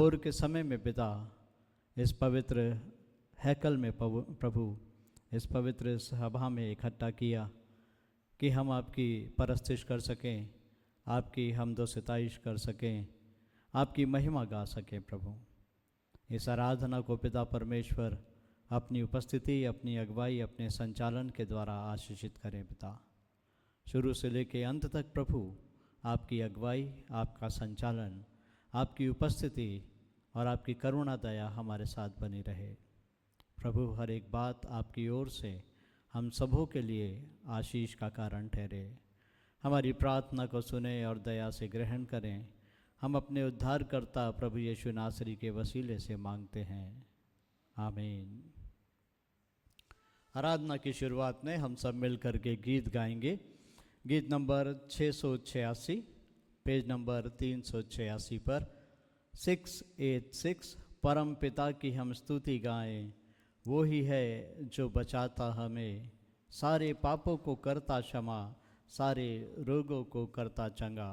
भोर के समय में पिता इस पवित्र हैकल में प्रभु इस पवित्र सभा में इकट्ठा किया कि हम आपकी परस्तिश कर सकें, आपकी हमदो सिताइश कर सकें, आपकी महिमा गा सकें। प्रभु इस आराधना को पिता परमेश्वर अपनी उपस्थिति, अपनी अगुवाई, अपने संचालन के द्वारा आशीषित करें। पिता शुरू से लेकर अंत तक प्रभु आपकी अगुवाई, आपका संचालन, आपकी उपस्थिति और आपकी करुणा दया हमारे साथ बनी रहे। प्रभु हर एक बात आपकी ओर से हम सबों के लिए आशीष का कारण ठहरे। हमारी प्रार्थना को सुने और दया से ग्रहण करें। हम अपने उद्धारकर्ता प्रभु यीशु नासरी के वसीले से मांगते हैं, आमीन। आराधना की शुरुआत में हम सब मिल करके गीत गाएंगे। गीत नंबर 686, पेज नंबर 386 पर 686। परम पिता की हम स्तुति गाएं, वो ही है जो बचाता हमें, सारे पापों को करता क्षमा, सारे रोगों को करता चंगा।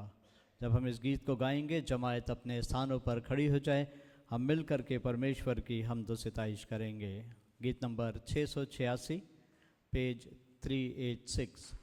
जब हम इस गीत को गाएंगे, जमायत अपने स्थानों पर खड़ी हो जाए, हम मिल कर के परमेश्वर की हमदो सिताइश करेंगे। गीत नंबर 686, पेज 386।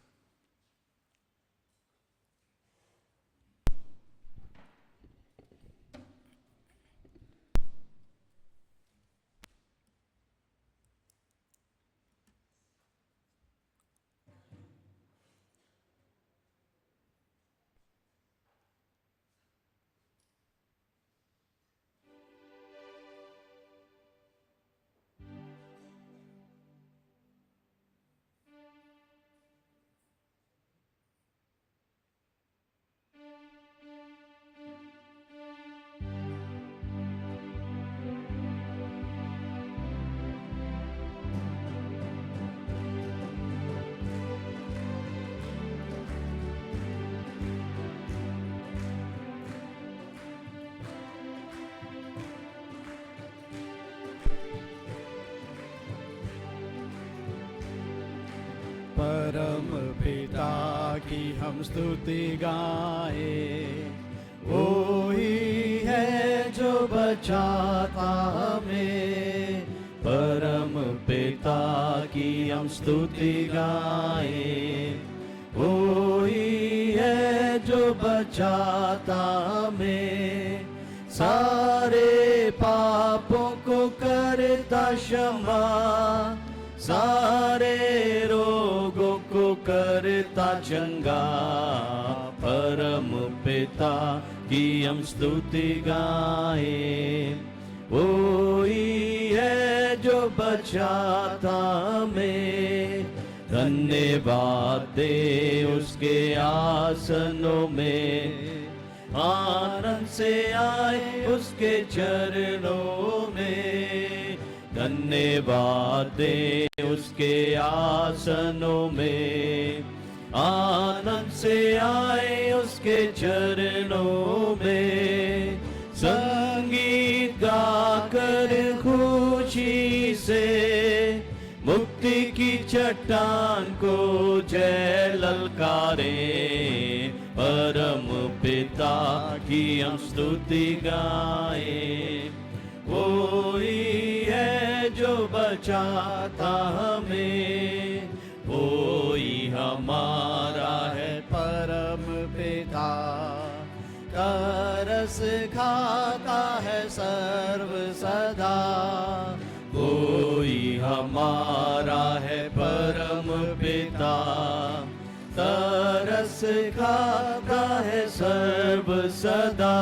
परम पिता की हम स्तुति गाएं, वो ही है जो बचाता हमें। परम पिता की हम स्तुति गाएं, वो ही है जो बचाता हमें, सारे पापों को करता क्षमा, सारे रोगों को करता चंगा। परम पिता की हम स्तुति गाएं, वो ही है जो बचाता हमें। धन्यवाद दे उसके आसनों में, आनंद से आए उसके चरणों में। धन्यवाद दे उसके आसनों में, आनंद से आए उसके चरणों में। संगीत गाकर खुशी से मुक्ति की चट्टान को जय ललकारे। परम पिता की हम स्तुति गाएं, वो ही है जो बचाता हमें, वो ही हमारा है परम पिता। तरस खाता है सर्व सदा, वो ही हमारा है परम पिता। तरस खाता है सर्व सदा,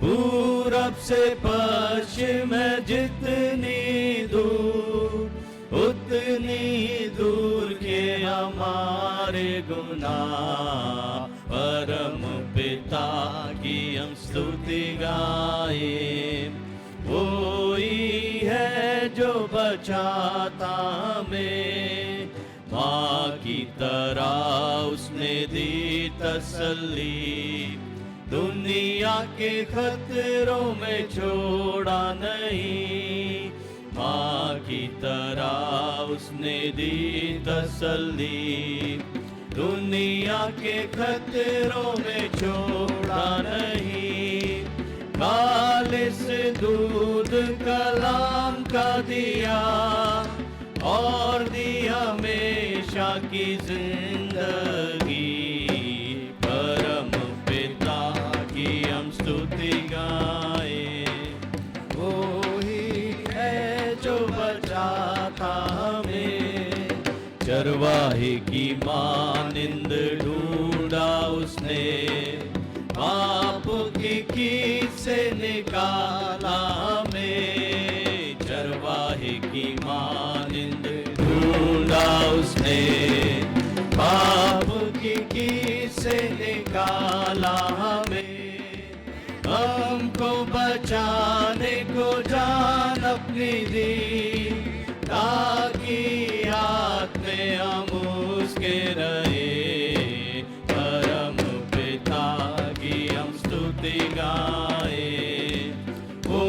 पूरब से पश्चिम जितनी दूर, उतनी दूर के हमारे गुनाह। परम पिता की हम स्तुति गाएं, वो ही है जो बचाता हमें। माँ की तरह उसने दी तसल्ली, दुनिया के खतरों में छोड़ा नहीं। माँ की तरह उसने दी तसल्ली, दुनिया के खतरों में छोड़ा नहीं। खालिस दूध कलाम का दिया और दी हमेशा की जिंदगी। परम पिता की हम स्तुति गाए, वो ही है जो बचाता हमें। चरवाहे की मानिंद ढूंढा उसने, पाप की कीट से निकाला हमें। चरवाहे की मानिंद ढूंढा उसने, पाप की कीट से निकाला हमें। हमको बचाने को जान अपनी दी, ताकि हाथ में हम उसके रहे। परम पिता की हम स्तुति गाए, वो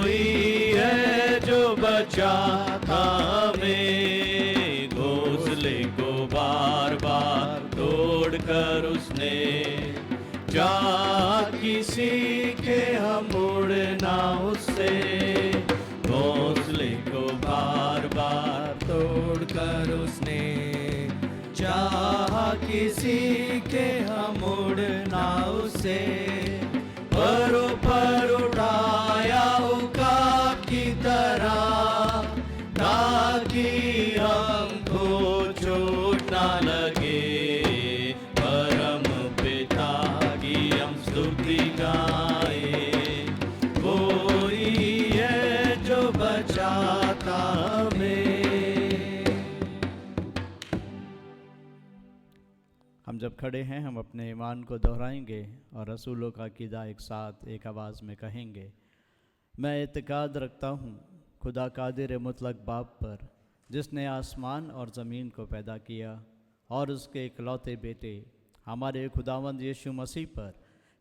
ही है जो बचाता हमें। घोंसले को बार बार तोड़ कर उसने, चाह किसी के हम उड़ना उससे। घोंसले को बार बार तोड़ कर उसने, चाह किसी के हम उड़ना उससे। पर उठाया उकाब की तरह, ताकि हमको चोट ना लगे। परम पिता की हम स्तुति गाए, वो ही है जो बचाता हमें। हम जब खड़े हैं हम अपने ईमान को दोहराएंगे और रसूलों का क़ीदा एक साथ एक आवाज़ में कहेंगे। मैं इत्क़ाद रखता हूँ खुदा कादिर मुतलक बाप पर, जिसने आसमान और ज़मीन को पैदा किया, और उसके इकलौते बेटे हमारे खुदावंद यीशु मसीह पर,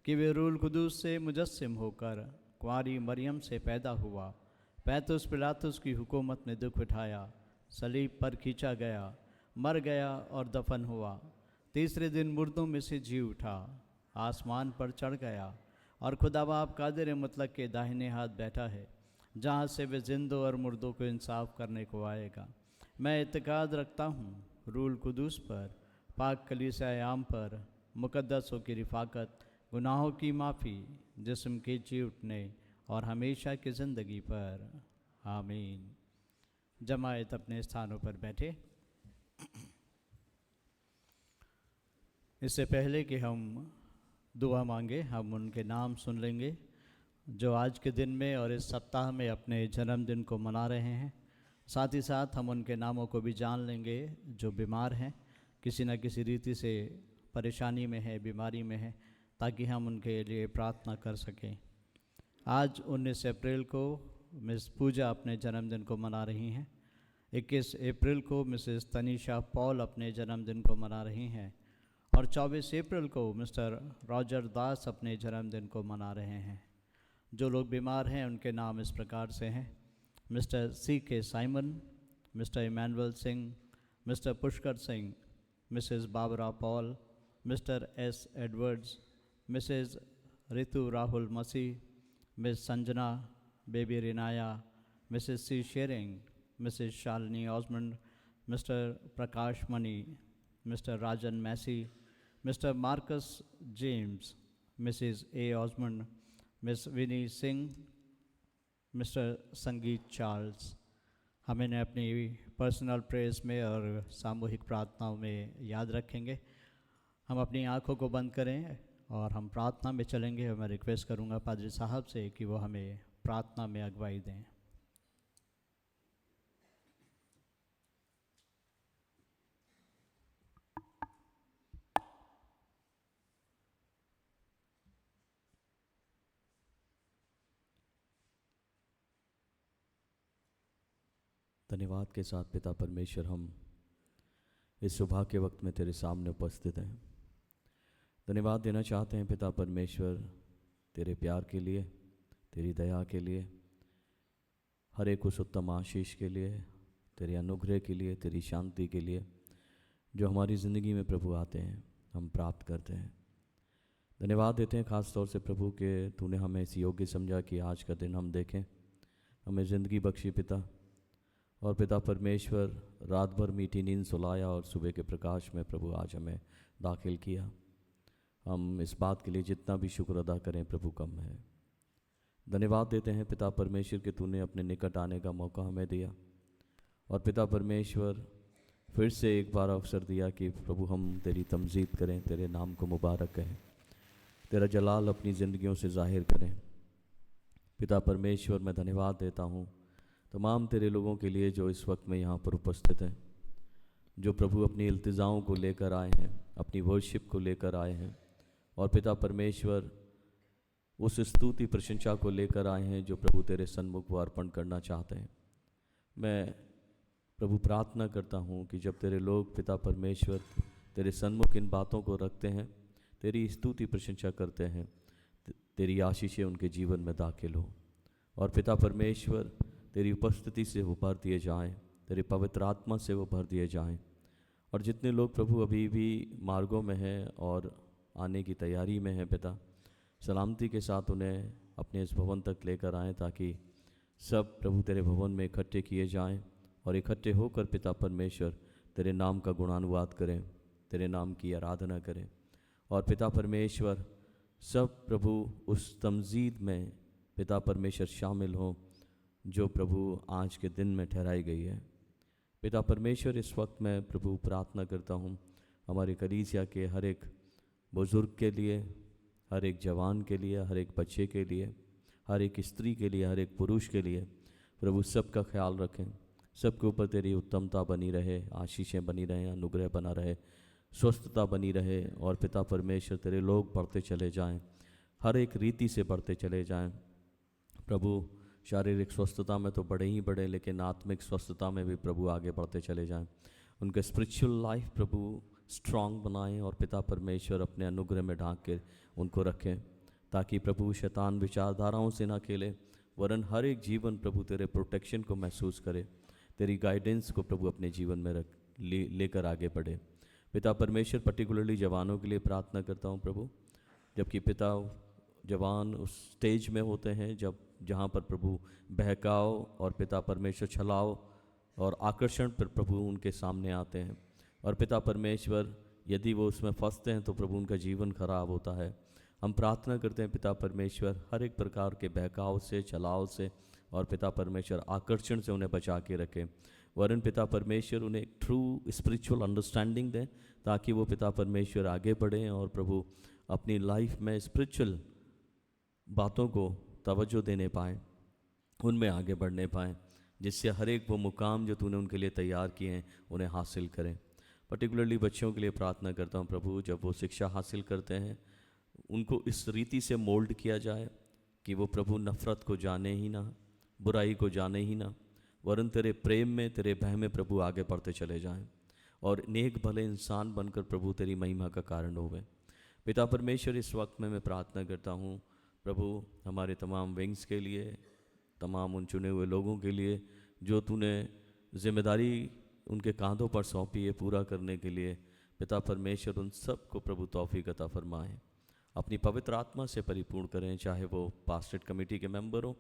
कि वे रूल कुदूस से मुजस्सिम होकर कुंवारी मरियम से पैदा हुआ। पैंतुस पिलातुस की हुकूमत में दुख उठाया, सलीब पर खींचा गया, मर गया और दफन हुआ। तीसरे दिन मुर्दों में से जी उठा, आसमान पर चढ़ गया और खुदा बाप कादिर मुतलक के दाहिने हाथ बैठा है, जहाँ से वे जिंदों और मुर्दों को इंसाफ करने को आएगा। मैं इत्क़ाद रखता हूँ रूल कुदूस पर, पाक कलीसिया आम पर, मुक़द्दसों की रिफ़ाकत, गुनाहों की माफ़ी, जिस्म के जी उठने और हमेशा की ज़िंदगी पर। आमीन। जमायत अपने स्थानों पर बैठे। इससे पहले कि हम दुआ मांगे, हम उनके नाम सुन लेंगे जो आज के दिन में और इस सप्ताह में अपने जन्मदिन को मना रहे हैं। साथ ही साथ हम उनके नामों को भी जान लेंगे जो बीमार हैं, किसी न किसी रीति से परेशानी में है, बीमारी में है, ताकि हम उनके लिए प्रार्थना कर सकें। आज 19 अप्रैल को मिस पूजा अपने जन्मदिन को मना रही हैं। 21 अप्रैल को मिसेस तनीषा पॉल अपने जन्मदिन को मना रही हैं और 24 अप्रैल को मिस्टर रॉजर दास अपने जन्मदिन को मना रहे हैं। जो लोग बीमार हैं उनके नाम इस प्रकार से हैं: mister C.K. Simon, mister Emmanuel Singh, mister Pushkar Singh, Mrs Barbara Paul, mister S. Edwards, Mrs Ritu Rahul Masih, miss Sanjana Baby Rinaya, Mrs C. Shering, Mrs Shalini Osmond, mister Prakash Mani, mister Rajan Massey, mister Marcus James, Mrs A. Osmond, miss Vini Singh, mister Sangeet Charles. हम इन्हें अपनी personal prayers में और सामूहिक प्रार्थनाओं में याद रखेंगे। हम अपनी आंखों को बंद करें और हम प्रार्थना में चलेंगे। और मैं रिक्वेस्ट करूंगा पादरी साहब से कि वो हमें प्रार्थना में अगुवाई दें। धन्यवाद के साथ पिता परमेश्वर, हम इस सुबह के वक्त में तेरे सामने उपस्थित हैं। धन्यवाद देना चाहते हैं पिता परमेश्वर तेरे प्यार के लिए, तेरी दया के लिए, हर एक उस उत्तम आशीष के लिए, तेरे अनुग्रह के लिए, तेरी शांति के लिए जो हमारी ज़िंदगी में प्रभु आते हैं, हम प्राप्त करते हैं। धन्यवाद देते हैं ख़ास तौर से प्रभु के तूने हमें इस योग्य समझा कि आज का दिन हम देखें, हमें ज़िंदगी बख्शी पिता। और पिता परमेश्वर रात भर मीठी नींद सुलाया और सुबह के प्रकाश में प्रभु आज हमें दाखिल किया। हम इस बात के लिए जितना भी शुक्र अदा करें प्रभु कम है। धन्यवाद देते हैं पिता परमेश्वर कि तूने अपने निकट आने का मौका हमें दिया, और पिता परमेश्वर फिर से एक बार अवसर दिया कि प्रभु हम तेरी तमजीद करें, तेरे नाम को मुबारक कहें, तेरा जलाल अपनी ज़िंदगियों से ज़ाहिर करें। पिता परमेश्वर मैं धन्यवाद देता हूँ तमाम तेरे लोगों के लिए जो इस वक्त में यहाँ पर उपस्थित हैं, जो प्रभु अपनी इल्तिज़ाओं को लेकर आए हैं, अपनी वर्शिप को लेकर आए हैं, और पिता परमेश्वर उस स्तुति प्रशंसा को लेकर आए हैं जो प्रभु तेरे सन्मुख वो अर्पण करना चाहते हैं। मैं प्रभु प्रार्थना करता हूँ कि जब तेरे लोग पिता परमेश्वर तेरे सन्मुख इन बातों को रखते हैं, तेरी स्तुति प्रशंसा करते हैं, तेरी आशीषें उनके जीवन में दाखिल हो, और पिता परमेश्वर तेरी उपस्थिति से वो भर दिए जाएं, तेरी पवित्र आत्मा से वो भर दिए जाएं। और जितने लोग प्रभु अभी भी मार्गों में हैं और आने की तैयारी में हैं पिता, सलामती के साथ उन्हें अपने इस भवन तक लेकर आएँ, ताकि सब प्रभु तेरे भवन में इकट्ठे किए जाएं और इकट्ठे होकर पिता परमेश्वर तेरे नाम का गुणानुवाद करें, तेरे नाम की आराधना करें। और पिता परमेश्वर सब प्रभु उस तमजीद में पिता परमेश्वर शामिल हों जो प्रभु आज के दिन में ठहराई गई है। पिता परमेश्वर इस वक्त मैं प्रभु प्रार्थना करता हूँ हमारे कलीसिया के हर एक बुज़ुर्ग के लिए, हर एक जवान के लिए, हर एक बच्चे के लिए, हर एक स्त्री के लिए, हर एक पुरुष के लिए। प्रभु सबका ख्याल रखें, सबके ऊपर तेरी उत्तमता बनी रहे, आशीषें बनी रहे, अनुग्रह बना रहे, स्वस्थता बनी रहे। और पिता परमेश्वर तेरे लोग बढ़ते चले जाएं, हर एक रीति से बढ़ते चले जाएं। प्रभु शारीरिक स्वस्थता में तो बड़े ही बड़े, लेकिन आत्मिक स्वस्थता में भी प्रभु आगे बढ़ते चले जाएं। उनके स्पिरिचुअल लाइफ प्रभु स्ट्रांग बनाएं, और पिता परमेश्वर अपने अनुग्रह में ढांक के उनको रखें, ताकि प्रभु शैतान विचारधाराओं से ना खेले, वरन हर एक जीवन प्रभु तेरे प्रोटेक्शन को महसूस करे, तेरी गाइडेंस को प्रभु अपने जीवन में लेकर आगे बढ़े। पिता परमेश्वर पर्टिकुलरली जवानों के लिए प्रार्थना करता हूँ प्रभु, जबकि पिता जवान उस स्टेज में होते हैं जहाँ पर प्रभु बहकाव और पिता परमेश्वर छलाव और आकर्षण पर प्रभु उनके सामने आते हैं, और पिता परमेश्वर यदि वो उसमें फंसते हैं तो प्रभु उनका जीवन खराब होता है। हम प्रार्थना करते हैं पिता परमेश्वर हर एक प्रकार के बहकाव से, छलाव से और पिता परमेश्वर आकर्षण से उन्हें बचा के रखें, वरन पिता परमेश्वर उन्हें एक ट्रू स्पिरिचुअल अंडरस्टैंडिंग दें, ताकि वो पिता परमेश्वर आगे बढ़ें और प्रभु अपनी लाइफ में स्पिरिचुअल बातों को तवज्जो देने पाएँ, उनमें आगे बढ़ने पाएँ, जिससे हर एक वो मुकाम जो तूने उनके लिए तैयार किए हैं उन्हें हासिल करें। पर्टिकुलरली बच्चों के लिए प्रार्थना करता हूँ प्रभु, जब वो शिक्षा हासिल करते हैं उनको इस रीति से मोल्ड किया जाए कि वो प्रभु नफ़रत को जाने ही ना, बुराई को जाने ही ना, वरन तेरे प्रेम में, तेरे भय में प्रभु आगे बढ़ते चले जाएं और नेक भले इंसान बनकर प्रभु तेरी महिमा का कारण होवे। पिता परमेश्वर इस वक्त में मैं प्रार्थना करता हूँ प्रभु हमारे तमाम विंग्स के लिए, तमाम उन चुने हुए लोगों के लिए जो तूने जिम्मेदारी उनके कांधों पर सौंपी है पूरा करने के लिए। पिता परमेश्वर उन सब को प्रभु तौफीक अता फरमाएं, अपनी पवित्र आत्मा से परिपूर्ण करें, चाहे वो पास्टरेट कमेटी के मेंबर हों,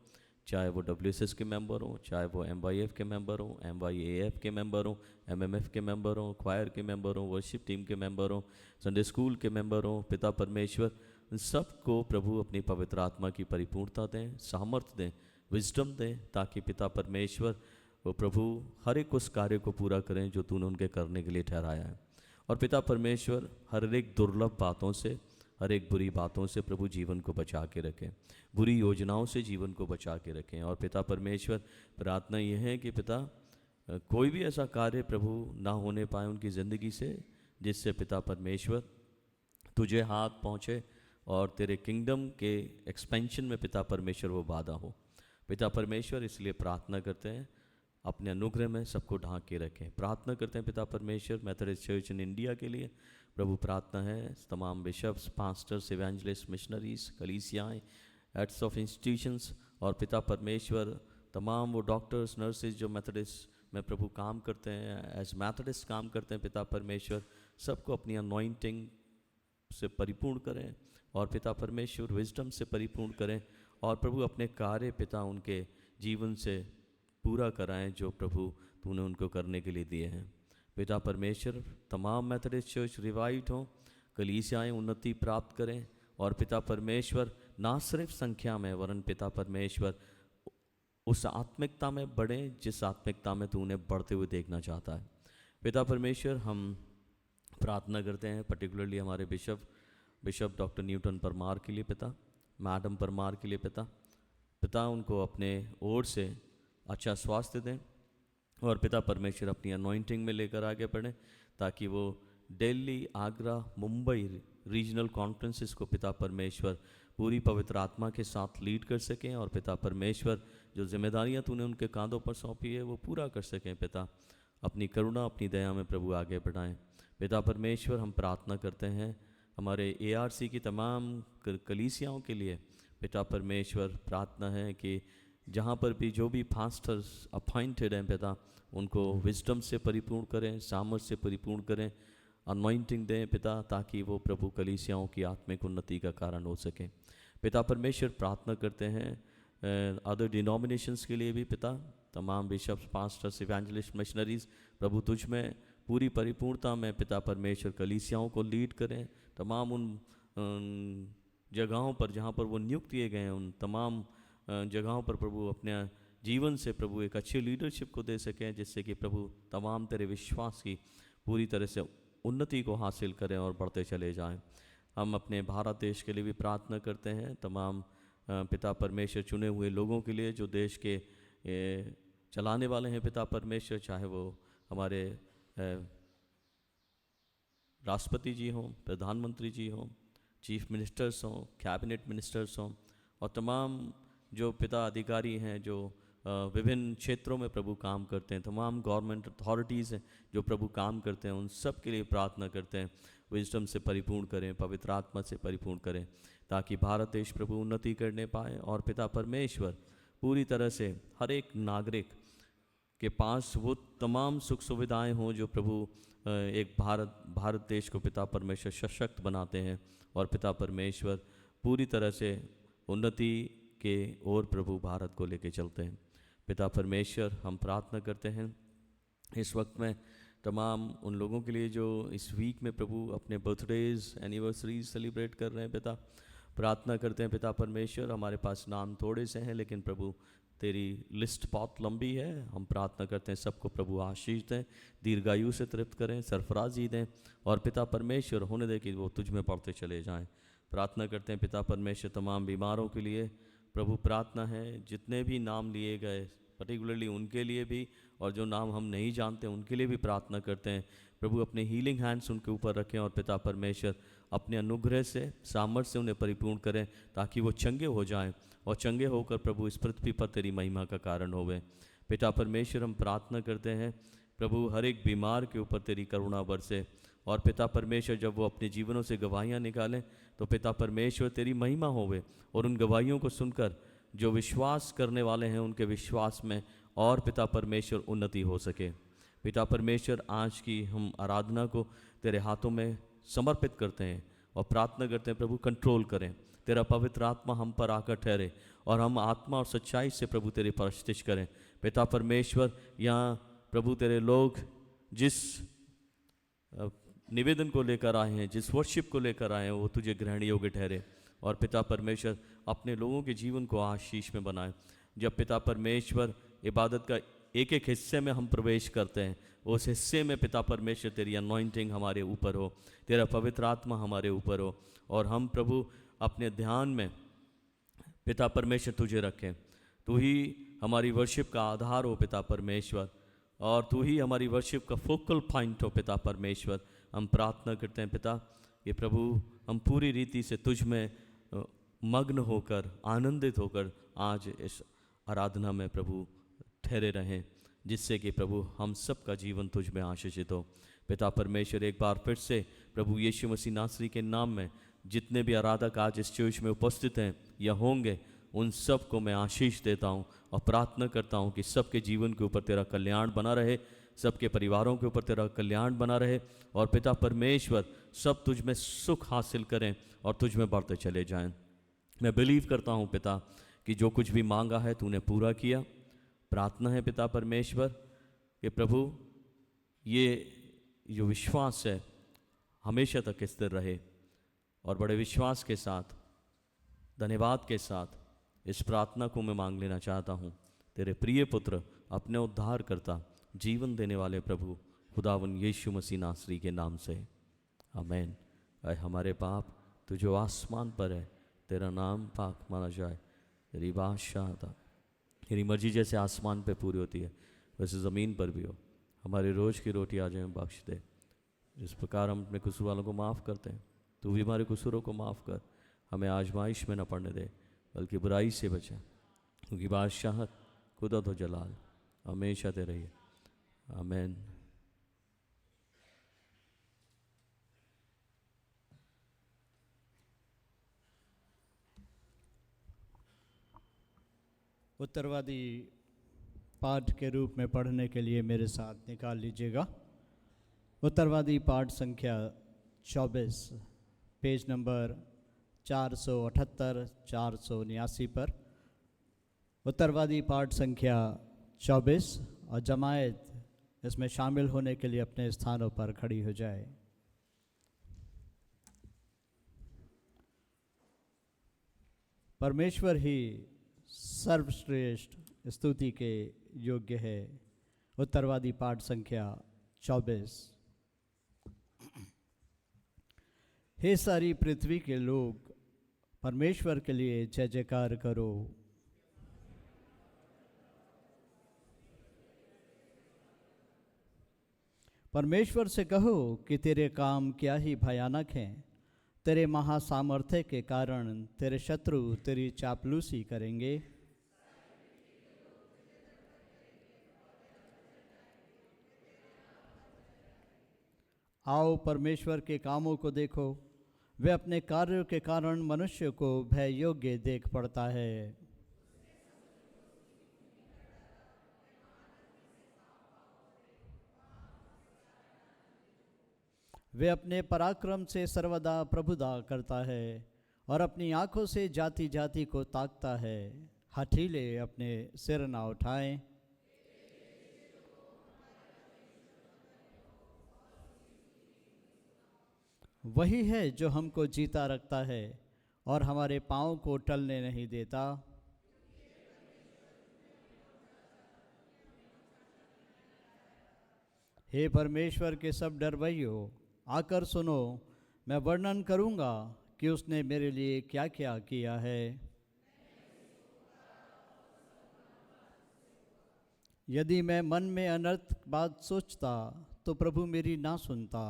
चाहे वो WSS के मेंबर हों, चाहे वो MYF के मेंबर हों, MYAF के मेंबर हों, MMF के मेंबर हों, क्वायर के मेंबर हों, वर्शिप टीम के मेंबर हों, संडे स्कूल के मेंबर हों। पिता परमेश्वर इन सबको प्रभु अपनी पवित्र आत्मा की परिपूर्णता दें, सामर्थ्य दें, विजडम दें, ताकि पिता परमेश्वर वो प्रभु हर एक उस कार्य को पूरा करें जो तूने उनके करने के लिए ठहराया है। और पिता परमेश्वर हर एक दुर्लभ बातों से, हर एक बुरी बातों से प्रभु जीवन को बचा के रखें, बुरी योजनाओं से जीवन को बचा के रखें। और पिता परमेश्वर प्रार्थना यह है कि पिता कोई भी ऐसा कार्य प्रभु ना होने पाए उनकी ज़िंदगी से जिससे पिता परमेश्वर तुझे हाथ पहुँचे और तेरे किंगडम के एक्सपेंशन में पिता परमेश्वर वो बाधा हो। पिता परमेश्वर इसलिए प्रार्थना करते हैं अपने अनुग्रह में सबको ढांक के रखें। प्रार्थना करते हैं पिता परमेश्वर मेथोडिस्ट चर्च इन इंडिया के लिए। प्रभु प्रार्थना है तमाम बिशप्स, पास्टर्स, इवेंजलिस्ट, मिशनरीज, कलीसियाएँ, हेड्स ऑफ इंस्टीट्यूशंस और पिता परमेश्वर तमाम वो डॉक्टर्स, नर्सेज जो मेथोडिस्ट में प्रभु काम करते हैं, एज मेथोडिस्ट काम करते हैं। पिता परमेश्वर सबको अपनी अनॉइंटिंग से परिपूर्ण करें, और पिता परमेश्वर विजडम से परिपूर्ण करें और प्रभु अपने कार्य पिता उनके जीवन से पूरा कराएं जो प्रभु तूने उनको करने के लिए दिए हैं। पिता परमेश्वर तमाम मेथोडिस्ट चर्च रिवाइव्ड हों, कलीसियाएँ उन्नति प्राप्त करें और पिता परमेश्वर ना सिर्फ संख्या में वरन पिता परमेश्वर उस आत्मिकता में बढ़ें जिस आत्मिकता में तू उन्हें बढ़ते हुए देखना चाहता है। पिता परमेश्वर हम प्रार्थना करते हैं पर्टिकुलरली हमारे बिशप डॉक्टर न्यूटन परमार के लिए पिता, मैडम परमार के लिए पिता उनको अपने ओर से अच्छा स्वास्थ्य दें और पिता परमेश्वर अपनी अनॉइंटिंग में लेकर आगे बढ़ें ताकि वो दिल्ली, आगरा, मुंबई रीजनल कॉन्फ्रेंसेस को पिता परमेश्वर पूरी पवित्र आत्मा के साथ लीड कर सकें और पिता परमेश्वर जो जिम्मेदारियां तूने उनके कांधों पर सौंपी है वो पूरा कर सकें। पिता अपनी करुणा अपनी दया में प्रभु आगे बढ़ाएं। पिता परमेश्वर हम प्रार्थना करते हैं हमारे ARC की तमाम कलीसियाओं के लिए। पिता परमेश्वर प्रार्थना है कि जहाँ पर भी जो भी पास्टर्स अपॉइंटेड हैं पिता उनको विजडम से परिपूर्ण करें, सामर्थ्य से परिपूर्ण करें, अनॉइंटिंग दें पिता ताकि वो प्रभु कलीसियाओं की आत्मिक उन्नति का कारण हो सके। पिता परमेश्वर प्रार्थना करते हैं अदर डिनोमिनेशंस के लिए भी पिता, तमाम बिशप्स, पास्टर्स, इवेंजलिस्ट, मिशनरीज प्रभु तुझ में पूरी परिपूर्णता में पिता परमेश्वर कलीसियाओं को लीड करें। तमाम उन जगहों पर जहाँ पर वो नियुक्त किए गए हैं उन तमाम जगहों पर प्रभु अपने जीवन से प्रभु एक अच्छी लीडरशिप को दे सकें जिससे कि प्रभु तमाम तेरे विश्वास की पूरी तरह से उन्नति को हासिल करें और बढ़ते चले जाएं। हम अपने भारत देश के लिए भी प्रार्थना करते हैं, तमाम पिता परमेश्वर चुने हुए लोगों के लिए जो देश के चलाने वाले हैं पिता परमेश्वर, चाहे वो हमारे राष्ट्रपति जी हों, प्रधानमंत्री जी हों, चीफ मिनिस्टर्स हों, कैबिनेट मिनिस्टर्स हों और तमाम जो पिता अधिकारी हैं जो विभिन्न क्षेत्रों में प्रभु काम करते हैं, तमाम गवर्नमेंट अथॉरिटीज़ हैं जो प्रभु काम करते हैं, उन सब के लिए प्रार्थना करते हैं विजडम से परिपूर्ण करें, पवित्र आत्मा से परिपूर्ण करें ताकि भारत देश प्रभु उन्नति करने पाए और पिता परमेश्वर पूरी तरह से हर एक नागरिक के पास वो तमाम सुख सुविधाएं हों जो प्रभु एक भारत देश को पिता परमेश्वर सशक्त बनाते हैं और पिता परमेश्वर पूरी तरह से उन्नति के ओर प्रभु भारत को लेके चलते हैं। पिता परमेश्वर हम प्रार्थना करते हैं इस वक्त में तमाम उन लोगों के लिए जो इस वीक में प्रभु अपने बर्थडेज एनिवर्सरीज सेलिब्रेट कर रहे हैं पिता, प्रार्थना करते हैं पिता परमेश्वर हमारे पास नाम थोड़े से हैं लेकिन प्रभु तेरी लिस्ट बहुत लंबी है। हम प्रार्थना करते हैं सबको प्रभु आशीष दें, दीर्घायु से तृप्त करें, सरफराजी दें और पिता परमेश्वर होने दे कि वो तुझ में पढ़ते चले जाएं। प्रार्थना करते हैं पिता परमेश्वर तमाम बीमारों के लिए प्रभु, प्रार्थना है जितने भी नाम लिए गए पर्टिकुलरली उनके लिए भी और जो नाम हम नहीं जानते उनके लिए भी प्रार्थना करते हैं प्रभु अपने हीलिंग हैंड्स उनके ऊपर रखें और पिता परमेश्वर अपने अनुग्रह से सामर्थ्य से उन्हें परिपूर्ण करें ताकि वो चंगे हो जाएं और चंगे होकर प्रभु इस पृथ्वी पर तेरी महिमा का कारण होवे। पिता परमेश्वर हम प्रार्थना करते हैं प्रभु हर एक बीमार के ऊपर तेरी करुणा बरसे और पिता परमेश्वर जब वो अपने जीवनों से गवाहियाँ निकालें तो पिता परमेश्वर तेरी महिमा होवे और उन गवाहियों को सुनकर जो विश्वास करने वाले हैं उनके विश्वास में और पिता परमेश्वर उन्नति हो सके। पिता परमेश्वर आज की हम आराधना को तेरे हाथों में समर्पित करते हैं और प्रार्थना करते हैं प्रभु कंट्रोल करें, तेरा पवित्र आत्मा हम पर आकर ठहरे और हम आत्मा और सच्चाई से प्रभु तेरी परस्तिश करें। पिता परमेश्वर यहाँ प्रभु तेरे लोग जिस निवेदन को लेकर आए हैं, जिस वर्शिप को लेकर आए हैं वो तुझे ग्रहण योग्य ठहरे और पिता परमेश्वर अपने लोगों के जीवन को आशीष में बनाए। जब पिता परमेश्वर इबादत का एक एक हिस्से में हम प्रवेश करते हैं उस हिस्से में पिता परमेश्वर तेरी अनॉइंटिंग हमारे ऊपर हो, तेरा पवित्र आत्मा हमारे ऊपर हो और हम प्रभु अपने ध्यान में पिता परमेश्वर तुझे रखें। तू ही हमारी वर्शिप का आधार हो पिता परमेश्वर और तू ही हमारी वर्शिप का फोकल पॉइंट हो पिता परमेश्वर। हम प्रार्थना करते हैं पिता कि प्रभु हम पूरी रीति से तुझ में मग्न होकर आनंदित होकर आज इस आराधना में प्रभु ठहरे रहें जिससे कि प्रभु हम सब का जीवन तुझ में आशीषित हो। पिता परमेश्वर एक बार फिर से प्रभु यीशु मसीह नासरी के नाम में जितने भी आराधक आज इस चर्च में उपस्थित हैं या होंगे उन सब को मैं आशीष देता हूँ और प्रार्थना करता हूँ कि सबके जीवन के ऊपर तेरा कल्याण बना रहे, सबके परिवारों के ऊपर तेरा कल्याण बना रहे, और पिता परमेश्वर सब तुझ में सुख हासिल करें और तुझ में बढ़ते चले जाएं। मैं बिलीव करता हूँ पिता कि जो कुछ भी मांगा है तूने पूरा किया। प्रार्थना है पिता परमेश्वर कि प्रभु ये जो विश्वास है हमेशा तक स्थिर रहे, और बड़े विश्वास के साथ, धन्यवाद के साथ इस प्रार्थना को मैं मांग लेना चाहता हूँ तेरे प्रिय पुत्र, अपने उद्धार करता, जीवन देने वाले प्रभु खुदावन यीशु मसीह नासरी के नाम से, आमीन। ऐ हमारे बाप तू जो आसमान पर है, तेरा नाम पाक माना जाए, तेरी बादशाह था, तेरी मर्जी जैसे आसमान पे पूरी होती है वैसे ज़मीन पर भी हो। हमारे रोज़ की रोटी आज हमें बख्श दे, जिस प्रकार हम अपने कसूर वालों को माफ़ करते हैं, तू भी हमारे कसूरों को माफ़ कर। हमें आजमाइश में न पड़ने दे, बल्कि बुराई से बचा, क्योंकि बादशाहत, कुदरत और जलाल हमेशा तेरे ही। आमीन। उत्तरवादी पाठ के रूप में पढ़ने के लिए मेरे साथ निकाल लीजिएगा उत्तरवादी पाठ संख्या 24, पेज नंबर 478 479 पर उत्तरवादी पाठ संख्या 24, और जमायत इसमें शामिल होने के लिए अपने स्थानों पर खड़ी हो जाए। परमेश्वर ही सर्वश्रेष्ठ स्तुति के योग्य है। उत्तरवादी पाठ संख्या 24। हे सारी पृथ्वी के लोग, परमेश्वर के लिए जय जयकार करो। परमेश्वर से कहो कि तेरे काम क्या ही भयानक हैं। तेरे महासामर्थ्य के कारण तेरे शत्रु तेरी चापलूसी करेंगे। आओ परमेश्वर के कामों को देखो, वे अपने कार्यों के कारण मनुष्य को भय योग्य देख पड़ता है। वे अपने पराक्रम से सर्वदा प्रभुता करता है और अपनी आंखों से जाति जाति को ताकता है। हठीले अपने सिर ना उठाएं। वही है जो हमको जीता रखता है और हमारे पाँव को टलने नहीं देता। हे परमेश्वर के सब डरवैयों, आकर सुनो, मैं वर्णन करूंगा कि उसने मेरे लिए क्या क्या किया है। यदि मैं मन में अनर्थ बात सोचता तो प्रभु मेरी ना सुनता।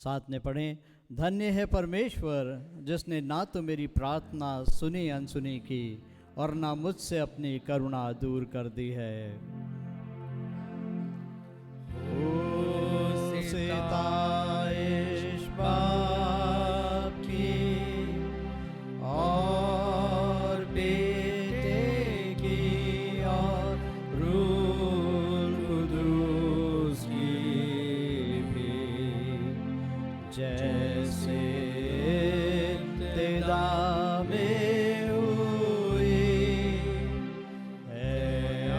साथ में पढ़ें, धन्य है परमेश्वर जिसने ना तो मेरी प्रार्थना सुनी अनसुनी की और ना मुझसे अपनी करुणा दूर कर दी है। सिताइश बाप की और बेटे की और रूह कुदूस की भी, जैसे तेरा में हुई है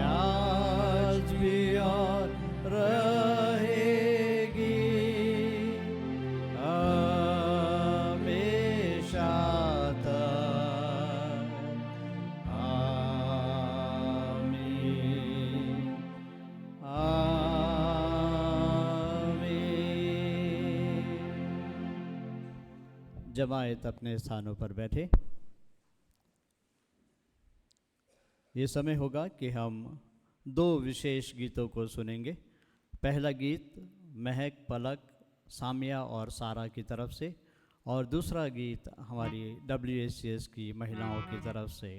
आज भी और जमायत अपने स्थानों पर बैठे। ये समय होगा कि हम दो विशेष गीतों को सुनेंगे। पहला गीत महक, पलक, सामिया और सारा की तरफ से, और दूसरा गीत हमारी WSCS की महिलाओं की तरफ से।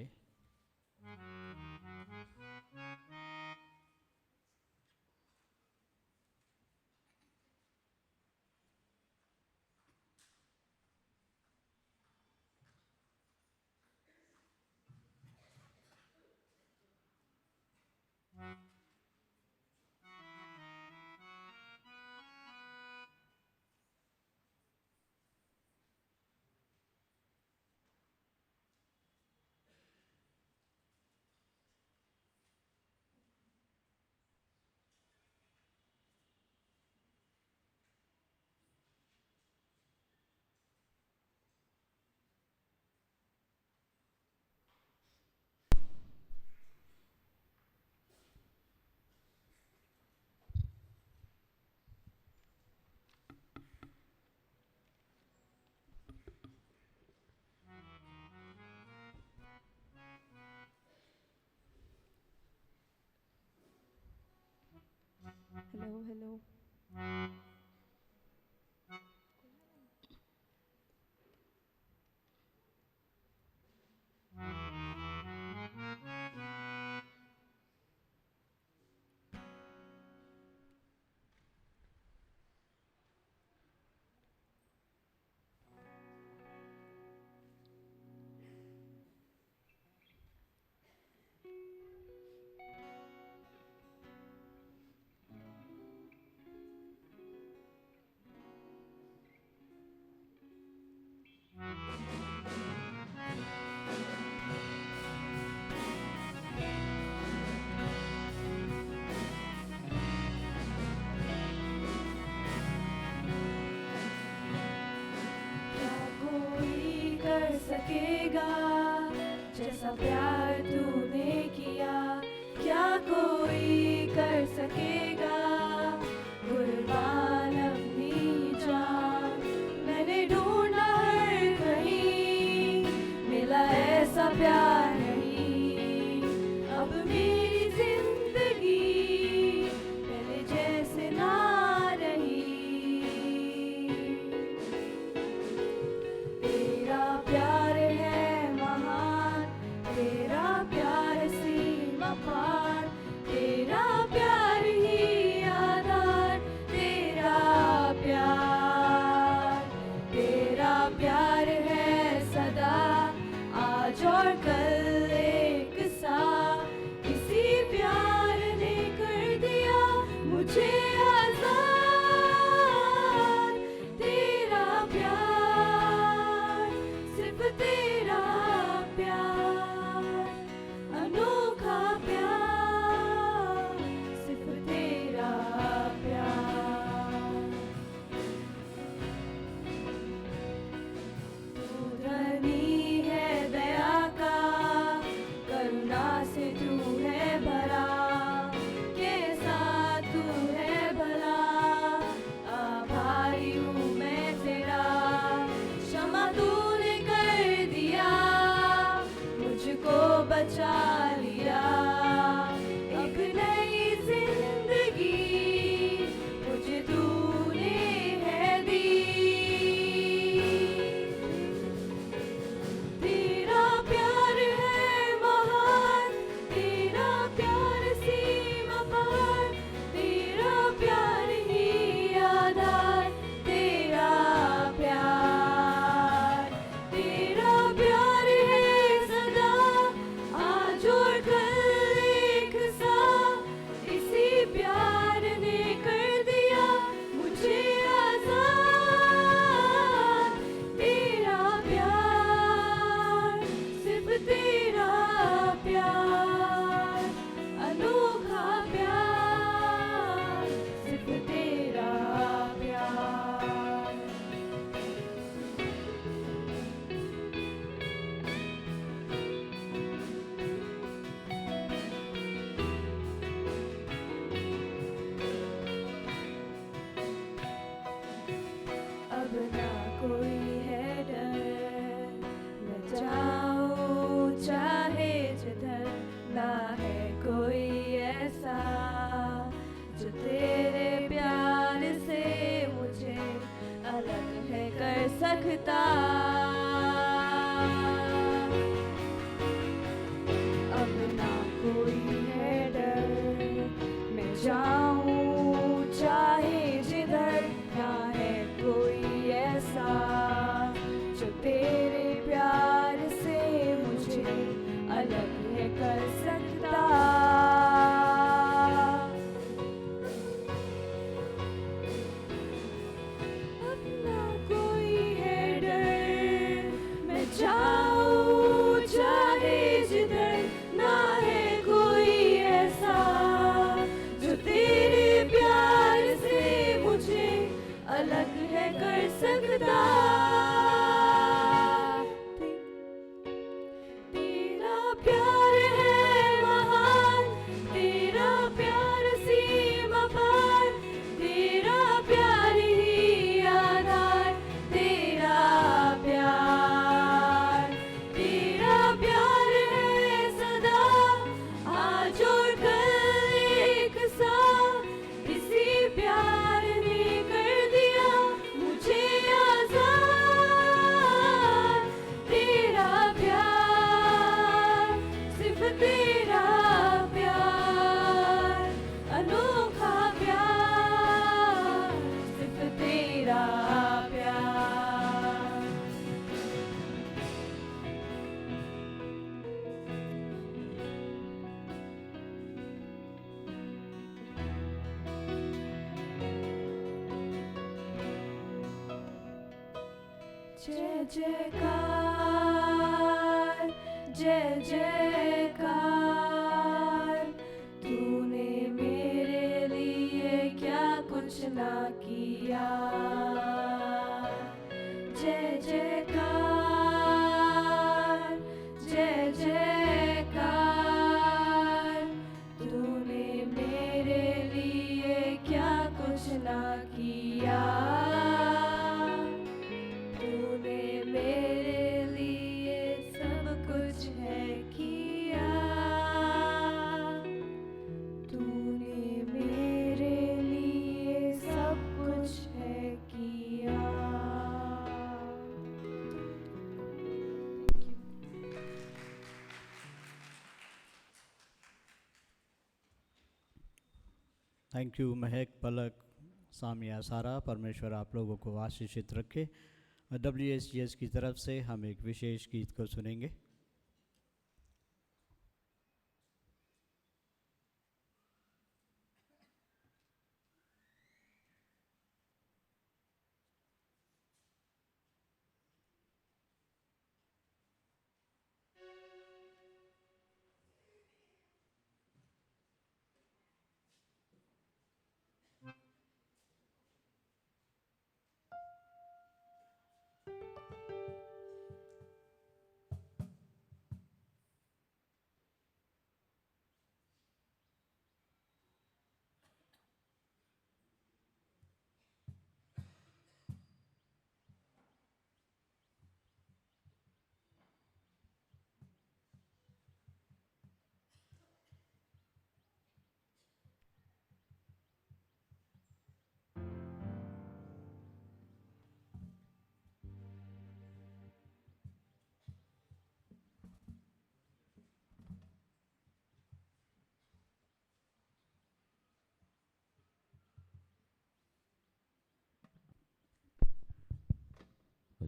Hello hello. क्या कोई कर सकेगा जैसा प्यार तूने किया? क्या कोई कर सकेगा कुर्बान अपनी जान? मैंने ढूंढा हर कहीं, मिला ऐसा प्यार नहीं। अब मेरी जिंदगी पहले जैसे ना रही। तेरा प्यार है महान, तेरा प्यार सीमा पार, तेरा प्यार ही आधार, तेरा प्यार है सदा, आज और कल जय जयकार, जय जयकार, तूने मेरे लिए क्या कुछ ना किया। जय जयकार, जय जयकार, तूने मेरे लिए क्या कुछ ना किया। तूने मेरे लिए सब कुछ है किया। तूने मेरे लिए सब कुछ है किया। थैंक यू महक, पलक, सामिया, सारा। परमेश्वर आप लोगों को आशीषित रखे। WSGS की तरफ से हम एक विशेष गीत को सुनेंगे।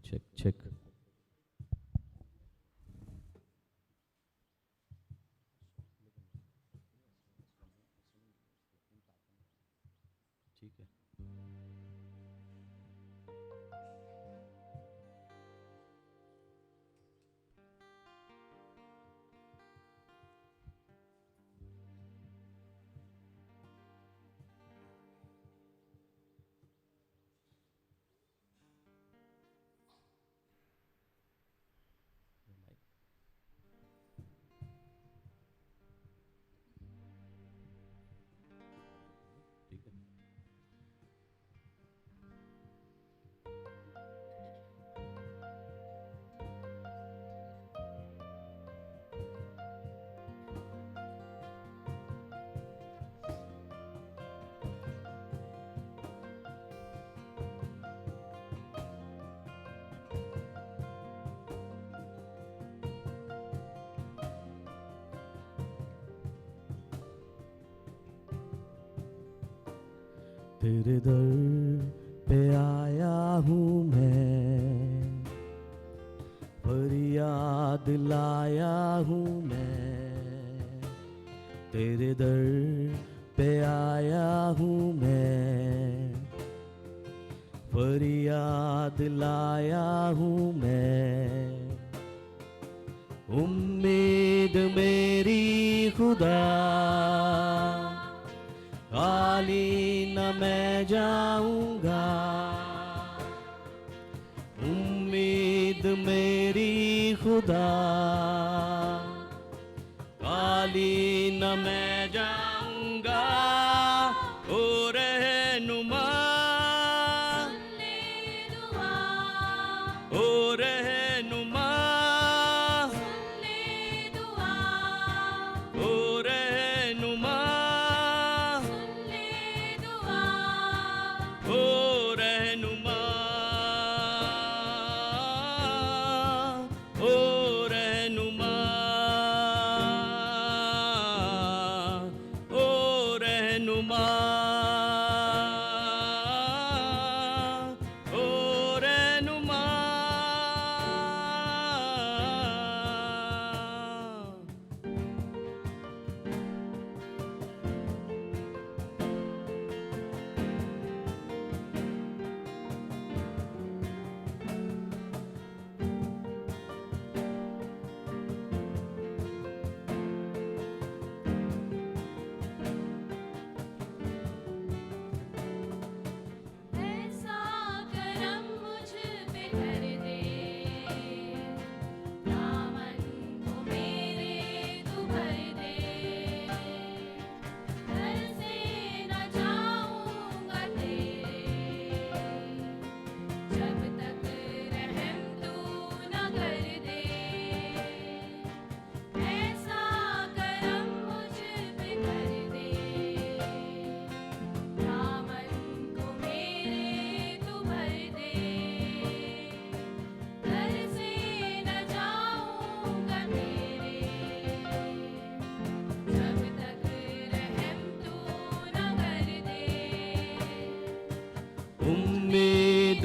Check check. ठीक है। ठीक है। तेरे दर पे आया हूँ मैं, फरियाद लाया हूँ मैं। तेरे दर पे आया हूँ मैं, फरियाद लाया हूँ मैं। उम्मीद मेरी खुदा, खाली न मैं जाऊंगा। उम्मीद मेरी खुदा, खाली न मैं जाऊंगा। ओ रहनुमा, ओ रहनुमा, ओ रहनुमा, ओ रहनुमा, ओ रहनुमा, ओ रहनुमा।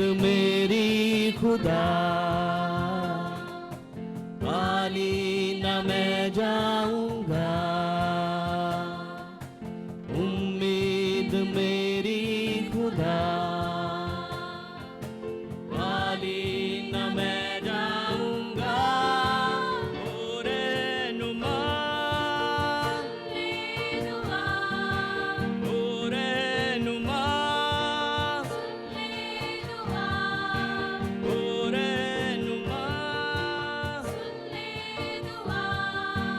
मेरी खुदा, खाली न मैं जाऊंगा। उम्मीद मेरी खुदा, खाली न मैं जाऊंगा। ओ रहनुमा, ओ रहनुमा, ओ रहनुमा,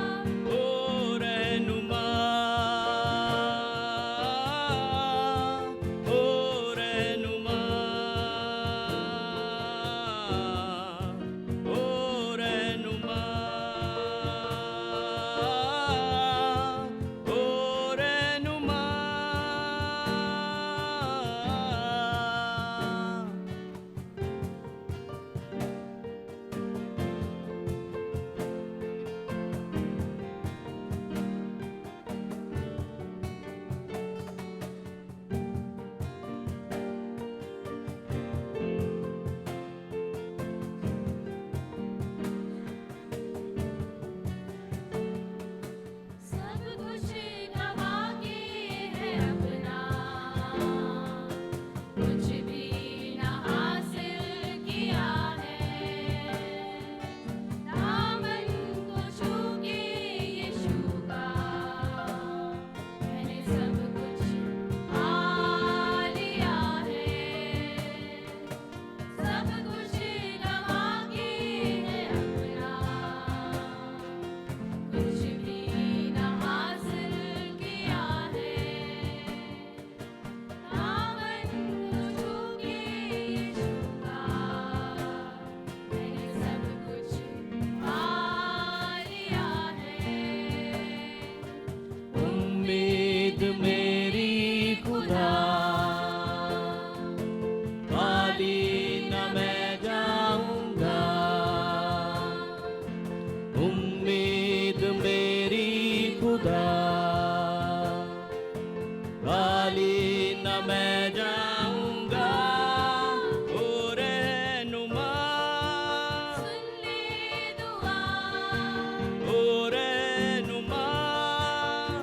ओ रहनुमा, ओ रहनुमा, ओ रहनुमा, ओ रहनुमा। सब कुछ गवा के है अपना, कुछ भी न हासिल किया है। दामन को छू के यीशु का, मैंने सब कुछ पा लिया है। सब कुछ गवा के है अपना, कुछ भी न हासिल किया है। दामन को छू के यीशु का, मैंने सब कुछ पा लिया है। उम्मीद मेरी खुदा, खाली न मैं जाऊंगा। उम्मीद मेरी खुदा, खाली न मैं जाऊंगा। ओ रहनुमा, सुन ले दुआ, ओ रहनुमा,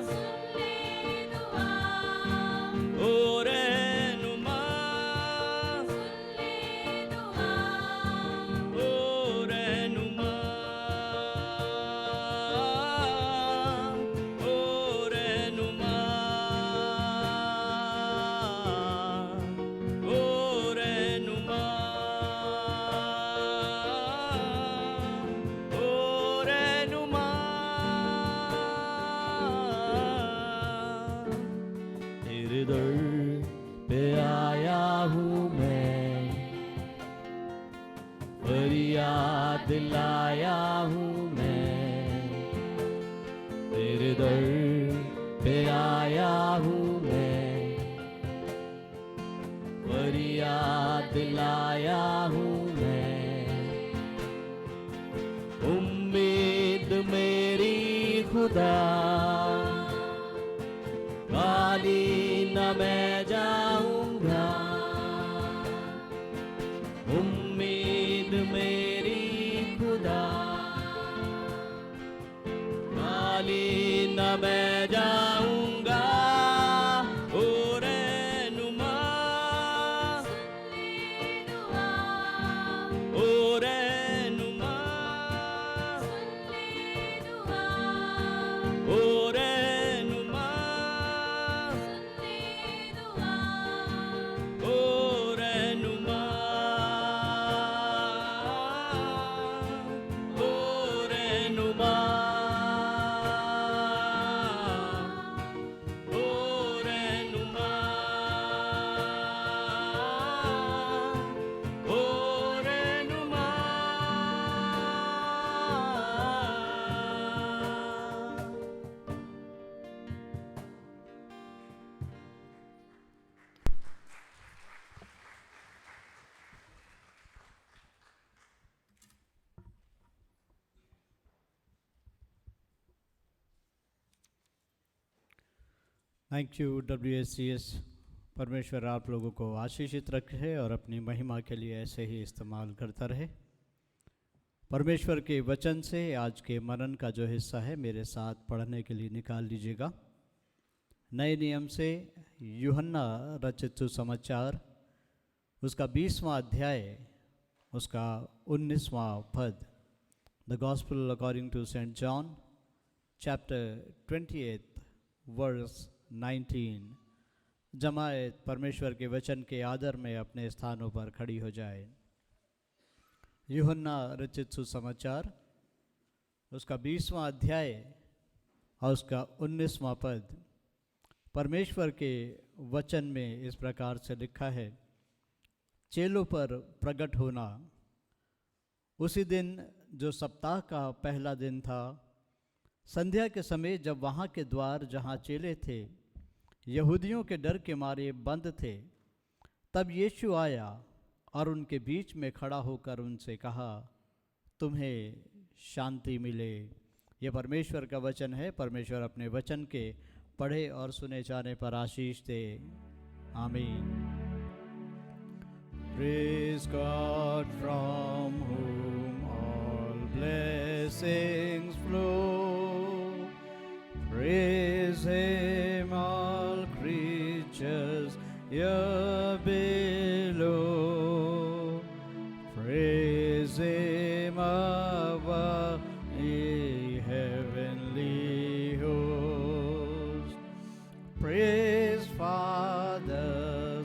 सुन ले दुआ, ओ रहनुमा, सुन ले दुआ, ओ रहनुमा, ओ रहनुमा, ओ रहनुमा, ओ रहनुमा। तेरे दर पे आया हूँ मैं, फरियाद लाया हूँ मैं। तेरे दर पे आया हूँ मैं, फरियाद लाया हूँ मैं। उम्मीद मेरी खुदा, खाली न मैं जाऊंगा। उम्मीद मेरी खुदा, खाली न मैं जाऊंगा। ओ रहनुमा, ओ रहनुमा, ओ रहनुमा, ओ रहनुमा, ओ रहनुमा, ओ रहनुमा, ओ रहनुमा। Thank you, WSCS, परमेश्वर आप लोगों को आशीषित रखे और अपनी महिमा के लिए ऐसे ही इस्तेमाल करता रहे। परमेश्वर के वचन से आज के मनन का जो हिस्सा है मेरे साथ पढ़ने के लिए निकाल लीजिएगा। नए नियम से यूहन्ना रचित सुसमाचार उसका 20वां अध्याय उसका 19वां पद। The gospel according to saint John chapter 28 verse 19। जमायत परमेश्वर के वचन के आदर में अपने स्थानों पर खड़ी हो जाए। यूहन्ना रचित सुसमाचार उसका 20वां अध्याय और उसका 19वां पद। परमेश्वर के वचन में इस प्रकार से लिखा है, चेलों पर प्रकट होना। उसी दिन जो सप्ताह का पहला दिन था, संध्या के समय जब वहाँ के द्वार जहाँ चेले थे यहूदियों के डर के मारे बंद थे, तब यीशु आया और उनके बीच में खड़ा होकर उनसे कहा, तुम्हें शांति मिले। यह परमेश्वर का वचन है। परमेश्वर अपने वचन के पढ़े और सुने जाने पर आशीष दे। आमीन। Praise God from whom all blessings flow. Praise Him all creatures here below. Praise Him above ye heavenly hosts. Praise Father,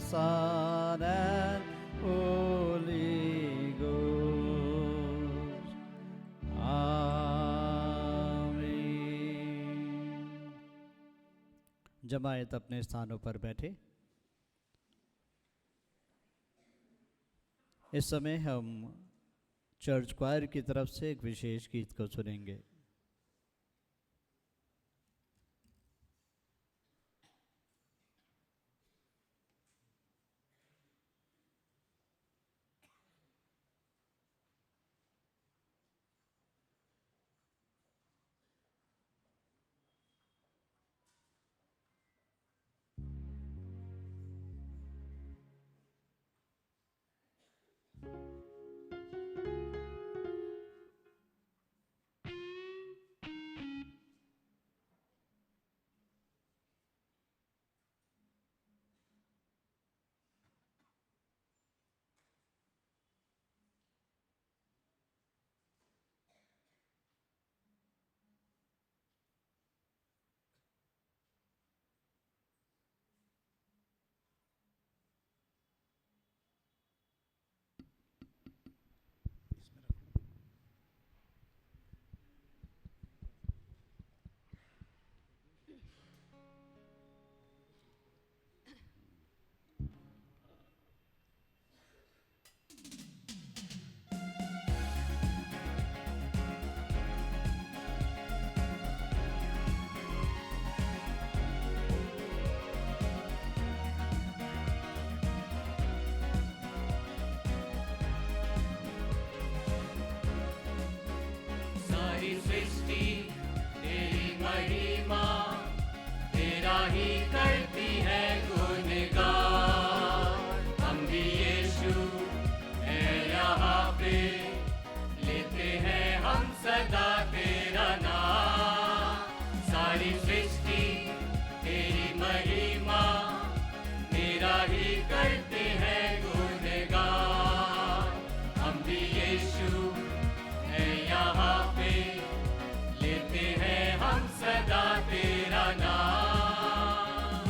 Son, and Holy Ghost. आमीन। जमायत अपने स्थानों पर बैठे। इस समय हम चर्च क्वायर की तरफ से एक विशेष गीत को सुनेंगे। सारी सृष्टि तेरी महिमा, तेरा ही करती है गुणगान। हम भी यीशु है यहाँ पे, लेते हैं हम सदा तेरा नाम। सारी सृष्टि तेरी महिमा, तेरा ही करते हैं गुणगान। हम भी यीशु है यहाँ पे, लेते हैं हम सदा तेरा नाम।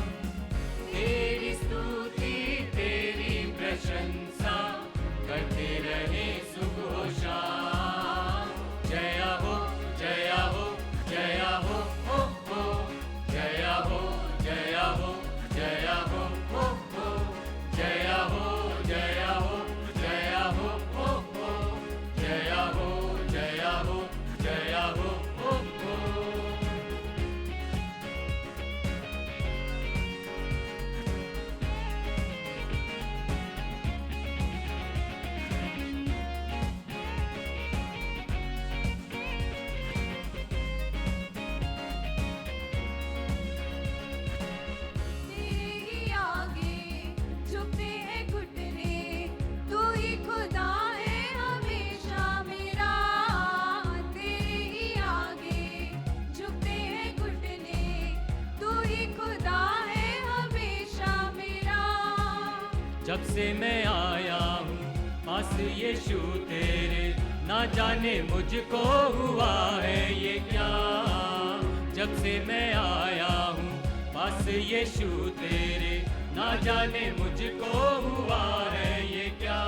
जब से मैं आया हूँ पास यीशु तेरे, ना जाने मुझको हुआ है ये क्या। जब से मैं आया हूँ पास यीशु तेरे, ना जाने मुझको हुआ है ये क्या।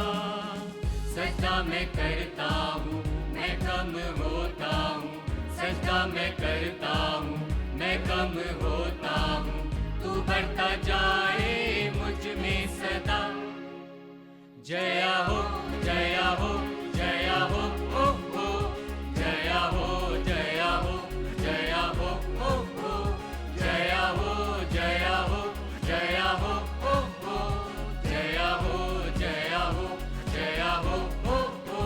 सजदा मैं करता हूँ मैं कम होता हूँ, सजदा मैं करता हूँ मैं कम होता हूँ, तू बढ़ता जाए मुझ में सदा। जया हो जया हो जया हो ओ हो, जया हो जया हो जया हो ओ हो, जया हो जया हो जया हो ओ हो, जया हो जया हो जया हो ओ हो।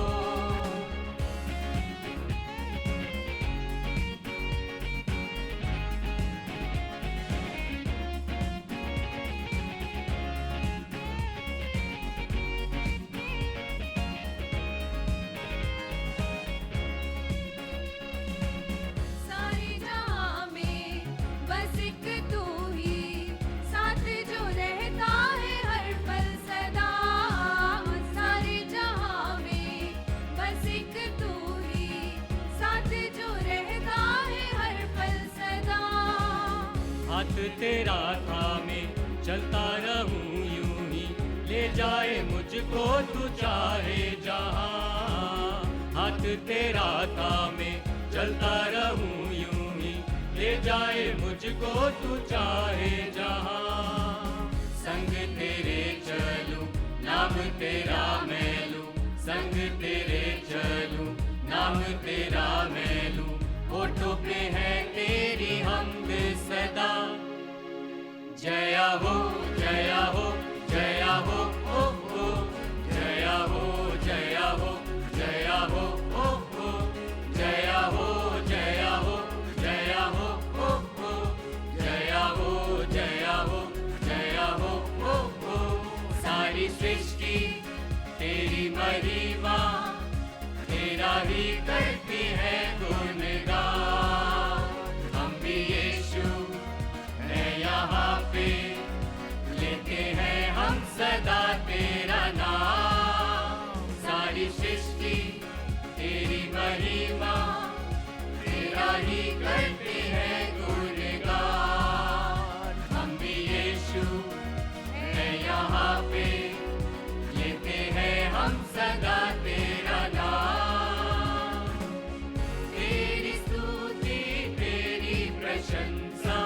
सारी जहां में बस एक तू ही, साथ जो रहता है हर पल सदा। सारी जहां में बस एक तू ही, साथ जो रहता है हर पल सदा। हाथ तेरा थामे चलता रहूं यूं ही, ले जाए मुझको तू चाहे जहां। हाथ तेरा थामे चलता रहूं यूं ही, ले जाए मुझको तू चाहे जहां। संग तेरे चलूं नाम तेरा मैं लूं, संग तेरे चलूं नाम तेरा मैं लूं, होठों पे है तेरी हमद सदा। जया हो जया हो जया हो ओ हो, जया हो जया हो जया हो ओ हो, जया हो जया हो जया हो ओ हो, जया हो जया हो जया हो ओ हो। सारी सृष्टि तेरी महिमा, तेरा ही करती है गुणगान। हम भी यीशु है यहाँ पे, लेते हैं हम सदा तेरा नाम। सारी सृष्टि तेरी महिमा, तेरा ही करती है गुणगान। हम भी यीशु है यहाँ पे, लेते हैं हम सदा तेरा नाम। तेरी स्तुति तेरी प्रशंसा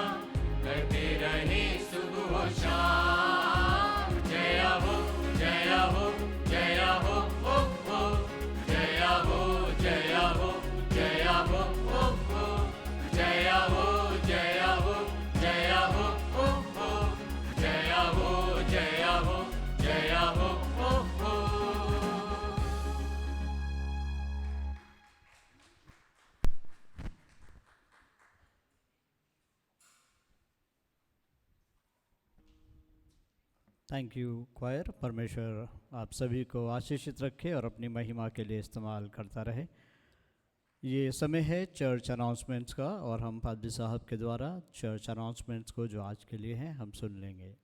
करते रहे सुबह और शाम। जया हो जया हो जया हो ओ हो, जया हो जया हो जया हो ओ हो, जया हो जया हो जया हो ओ हो, जया हो जया हो जया हो ओ हो। Thank you choir. परमेश्वर आप सभी को आशीषित रखे और अपनी महिमा के लिए इस्तेमाल करता रहे। ये समय है चर्च अनाउंसमेंट्स का, और हम पादरी साहब के द्वारा चर्च अनाउंसमेंट्स को जो आज के लिए हैं हम सुन लेंगे।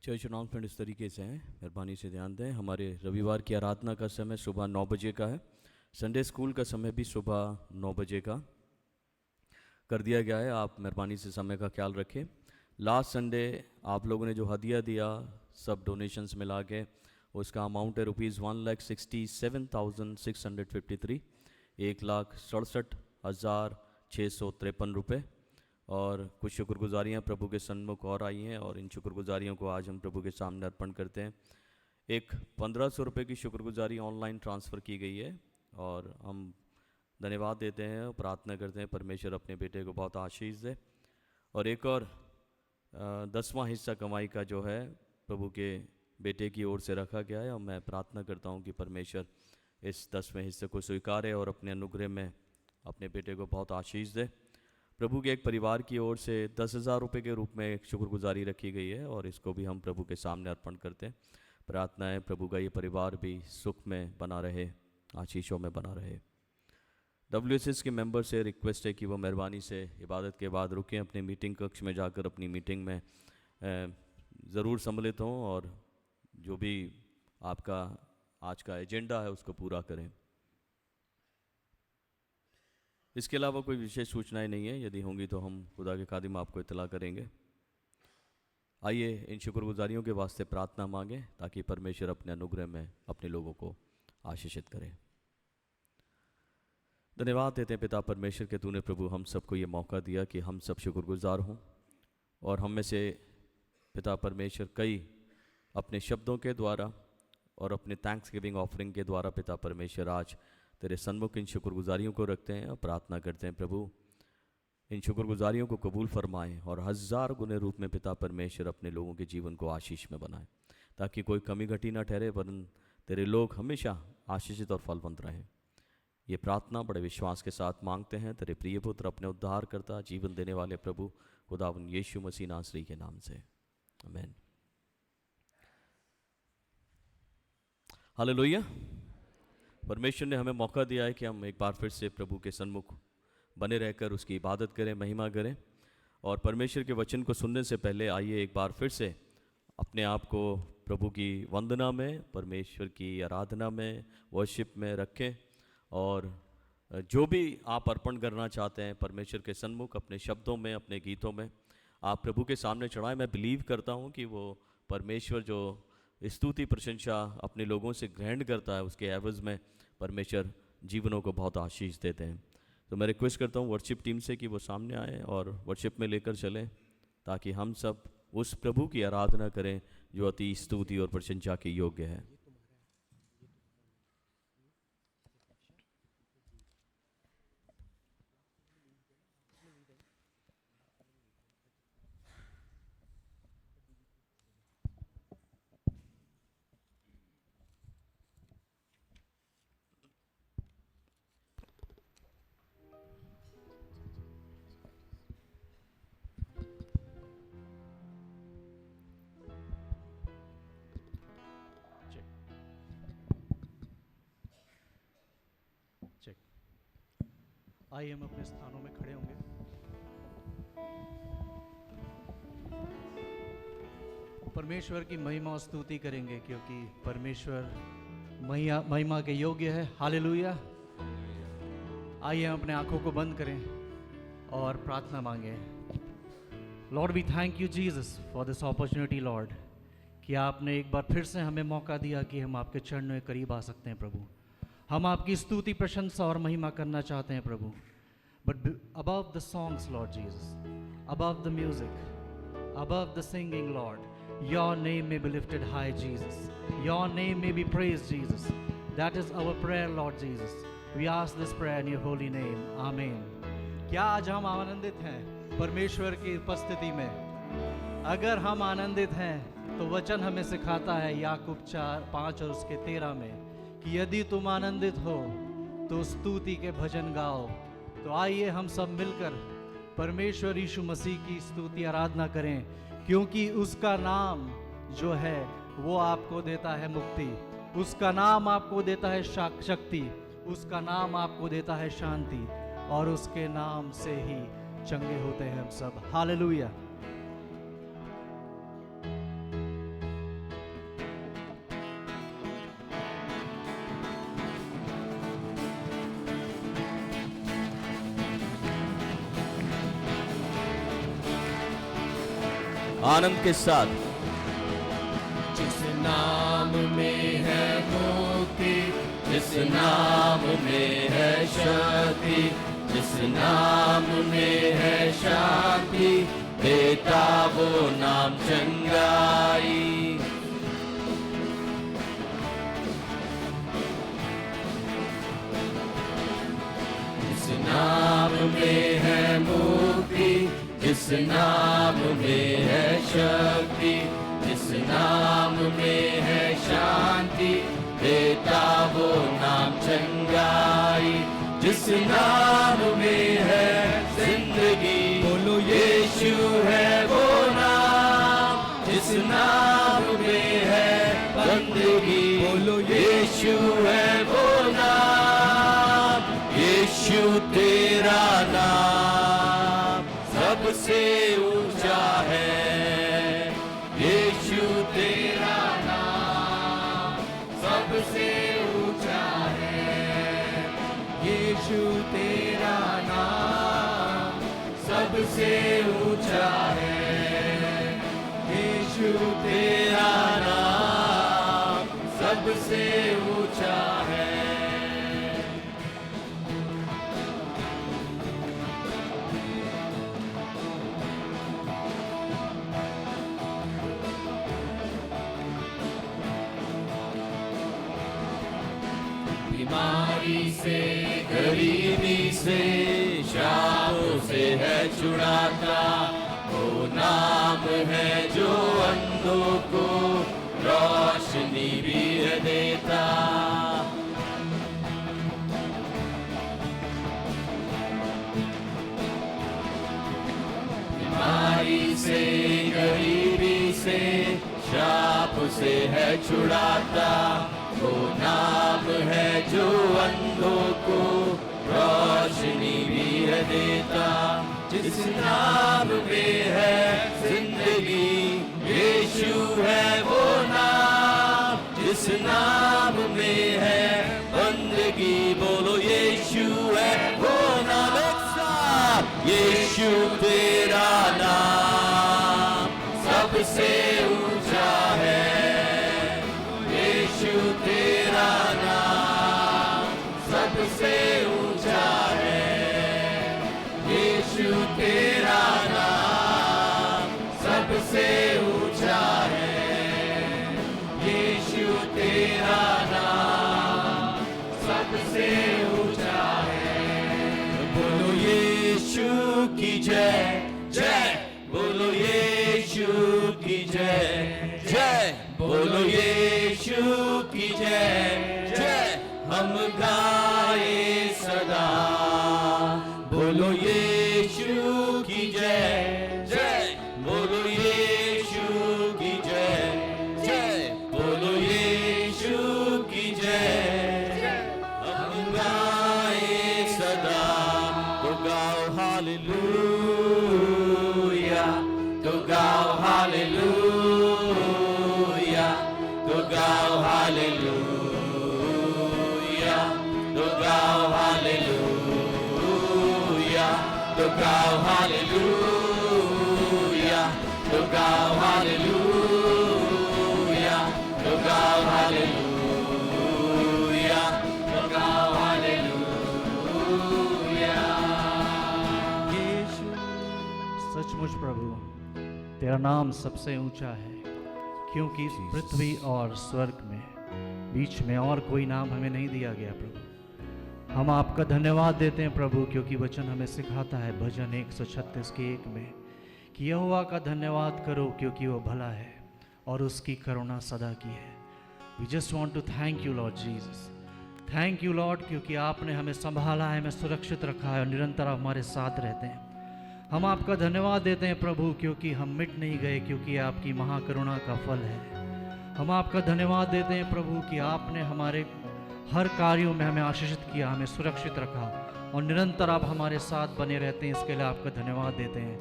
चर्च अनाउंसमेंट इस तरीके से हैं, मेहरबानी से ध्यान दें। हमारे रविवार की आराधना का समय सुबह 9 बजे का है। संडे स्कूल का समय भी सुबह 9 बजे का कर दिया गया है। आप मेहरबानी से समय का ख्याल रखें। लास्ट संडे आप लोगों ने जो हदिया दिया सब डोनेशंस मिला के, उसका अमाउंट है ₹1,67,653, 1,67,653 रुपये। और कुछ शुक्रगुजारियाँ प्रभु के सन्मुख और आई हैं, और इन शुक्रगुजारियों को आज हम प्रभु के सामने अर्पण करते हैं। एक 1,500 रुपये की शुक्रगुजारी ऑनलाइन ट्रांसफ़र की गई है, और हम धन्यवाद देते हैं और प्रार्थना करते हैं परमेश्वर अपने बेटे को बहुत आशीष दे। और एक और 10वां हिस्सा कमाई का जो है प्रभु के बेटे की ओर से रखा गया है, और मैं प्रार्थना करता हूँ कि परमेश्वर इस 10वें हिस्से को स्वीकारे और अपने अनुग्रह में अपने बेटे को बहुत आशीष दे। प्रभु के एक परिवार की ओर से 10,000 रुपये के रूप में एक शुक्रगुजारी रखी गई है, और इसको भी हम प्रभु के सामने अर्पण करते हैं। प्रार्थना है प्रभु का ये परिवार भी सुख में बना रहे, आशीषों में बना रहे। WSS के मेंबर से रिक्वेस्ट है कि वो मेहरबानी से इबादत के बाद रुकें, अपने मीटिंग कक्ष में जाकर अपनी मीटिंग में ज़रूर सम्मिलित हों और जो भी आपका आज का एजेंडा है उसको पूरा करें। इसके अलावा कोई विशेष सूचनाएं नहीं है, यदि होंगी तो हम खुदा के खादिम आपको इत्तला करेंगे। आइए इन शुक्रगुजारियों के वास्ते प्रार्थना मांगें ताकि परमेश्वर अपने अनुग्रह में अपने लोगों को आशीषित करे। धन्यवाद देते हैं पिता परमेश्वर के तूने प्रभु हम सबको ये मौका दिया कि हम सब शुक्रगुजार हों, और हम में से पिता परमेश्वर कई अपने शब्दों के द्वारा और अपने थैंक्स गिविंग ऑफरिंग के द्वारा पिता परमेश्वर आज तेरे सन्मुख इन शुक्रगुजारियों को रखते हैं और प्रार्थना करते हैं प्रभु इन शुक्रगुजारियों को कबूल फरमाएं और 1000 गुने रूप में पिता परमेश्वर अपने लोगों के जीवन को आशीष में बनाएं, ताकि कोई कमी घटी ना ठहरे, वरन तेरे लोग हमेशा आशीषित और फलवंत रहें। ये प्रार्थना बड़े विश्वास के साथ मांगते हैं तेरे प्रिय पुत्र अपने उद्धार करता जीवन देने वाले प्रभु खुदावन यीशु मसीह नासरी के नाम से, आमीन। हालेलुया। परमेश्वर ने हमें मौका दिया है कि हम एक बार फिर से प्रभु के सन्मुख बने रहकर उसकी इबादत करें, महिमा करें। और परमेश्वर के वचन को सुनने से पहले आइए एक बार फिर से अपने आप को प्रभु की वंदना में, परमेश्वर की आराधना में, वर्शिप में रखें। और जो भी आप अर्पण करना चाहते हैं परमेश्वर के सन्मुख अपने शब्दों में, अपने गीतों में, आप प्रभु के सामने चढ़ाएं। मैं बिलीव करता हूँ कि वो परमेश्वर जो स्तुति प्रशंसा अपने लोगों से ग्रहण करता है, उसके एवज में परमेश्वर जीवनों को बहुत आशीष देते हैं। तो मैं रिक्वेस्ट करता हूँ वर्शिप टीम से कि वो सामने आए और वर्शिप में लेकर चलें, ताकि हम सब उस प्रभु की आराधना करें जो अति स्तुति और प्रशंसा के योग्य है। आइए हम अपने स्थानों में खड़े होंगे। परमेश्वर की महिमा और स्तुति करेंगे, क्योंकि परमेश्वर महिमा के योग्य है। हालेलुया। आइए हम अपने आंखों को बंद करें और प्रार्थना मांगे। Lord we thank you Jesus for this opportunity lord, कि आपने एक बार फिर से हमें मौका दिया कि हम आपके चरणों के करीब आ सकते हैं प्रभु। हम आपकी स्तुति प्रशंसा और महिमा करना चाहते हैं प्रभु। But above the songs Lord Jesus, above the music, above the singing Lord, your name may be lifted high Jesus, your name may be praised Jesus. That is our prayer Lord Jesus. We ask this prayer in your holy name, amen. क्या आज हम आनंदित हैं परमेश्वर की उपस्थिति में? अगर हम आनंदित हैं तो वचन हमें सिखाता है याकूब 4:5 और उसके 13 में कि यदि तुम आनंदित हो तो स्तुति के भजन गाओ। तो आइए हम सब मिलकर परमेश्वर यीशु मसीह की स्तुति आराधना करें, क्योंकि उसका नाम जो है वो आपको देता है मुक्ति, उसका नाम आपको देता है शक्ति, उसका नाम आपको देता है शांति, और उसके नाम से ही चंगे होते हैं हम सब। हालेलुया। आनंद के साथ जिस नाम में है मुक्ति, जिस नाम में है शक्ति, जिस नाम में है शांति, देता वो नाम चंगाई। जिस नाम में है मुक्ति, जिस नाम में है शक्ति, जिस नाम में है शांति, देता वो नाम चंगाई। जिस नाम में है जिंदगी, बोलो यीशु है वो नाम। जिस नाम में है यीशु है वो नाम, यीशु तेरा नाम सबसे ऊंचा है। यीशु तेरा नाम सबसे ऊंचा है। यीशु तेरा नाम सबसे ऊंचा है। यीशु तेरा नाम सबसे ऊंचा है। बीमारी से, गरीबी से, शापों से है छुड़ाता, वो नाम है जो अंधों को रोशनी भी है देता। बीमारी से, गरीबी से, शाप से है छुड़ाता, वो नाम है जो अंधों को रोशनी भी है देता। जिस नाम में है जिंदगी, यीशु है वो नाम। जिस नाम में है बंदगी, बोलो यीशु है वो नाम। एक साथ, यीशु तेरा नाम सबसे ऊंचा है। यीशु तेरा नाम सबसे ऊंचा है। यीशु तेरा नाम सबसे ऊंचा है। यीशु तेरा नाम सबसे ऊंचा है। बोलो यीशु की जय जय, बोलो यीशु की जय जय, बोलो यीशु की जय जय। हम गाए सदा, बोलो यीशु की जय जय, बोलो यीशु की जय जय, बोलो यीशु की जय। हम गाए सदा, तो गाओ हालेलुया, तो गाओ हालेलुया, तो गाओ हालेलुया, तो गाओ हालेलुया, तो गाओ हालेलुया, तो गाओ हालेलुया, तो गाओ हालेलुया, तो गाओ हालेलुया। यीशु, सचमुच प्रभु तेरा नाम सबसे ऊंचा है, क्योंकि पृथ्वी और स्वर्ग में बीच में और कोई नाम हमें नहीं दिया गया प्रभु। हम आपका धन्यवाद देते हैं प्रभु, क्योंकि वचन हमें सिखाता है भजन 136 के 1 में कि यहोवा का धन्यवाद करो क्योंकि वो भला है और उसकी करुणा सदा की है। We just want to thank you lord Jesus. Thank you lord, क्योंकि आपने हमें संभाला है, हमें सुरक्षित रखा है और निरंतर आप हमारे साथ रहते हैं। हम आपका धन्यवाद देते हैं प्रभु, क्योंकि हम मिट नहीं गए, क्योंकि आपकी महाकरुणा का फल है। हम आपका धन्यवाद देते हैं प्रभु कि आपने हमारे हर कार्यों में हमें आशीषित किया, हमें सुरक्षित रखा और निरंतर आप हमारे साथ बने रहते हैं। इसके लिए आपका धन्यवाद देते हैं।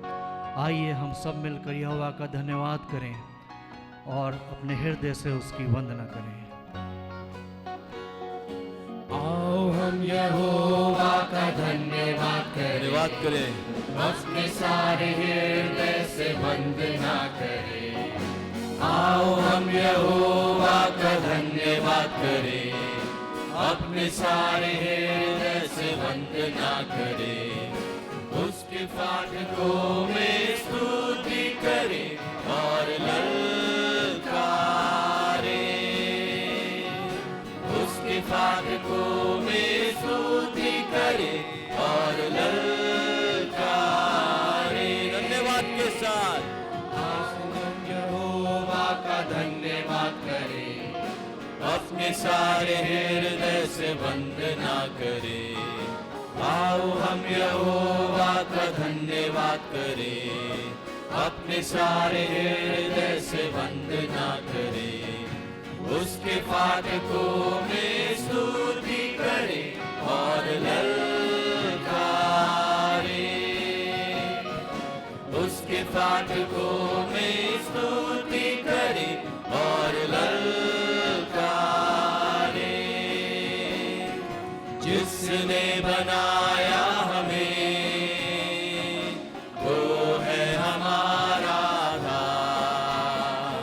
आइए हम सब मिलकर यहोवा का धन्यवाद करें और अपने हृदय से उसकी वंदना करें। आओ हम यहोवा का धन्यवाद करें, अपने सारे हृदय से वंदना करें। आओ हम यहोवा का धन्यवाद करें, अपने सारे हृदय से वंदना करें। उसके फाटकों में स्तुति करें और ललकारें। उसके फाटकों में स्तुति करें और ललकारें। धन्यवाद के साथ यहोवा का धन्यवाद करें, अपने सारे हृदय से वंदना करें। आओ हम यहोवा का धन्यवाद करें, अपने सारे हृदय से वंदना करें। उसके फाटकों में स्तुति करे और ललकारे, उसके फाटकों में स्तुति करे और ललकारे। जिसने बनाया हमें वो है हमारा आधार,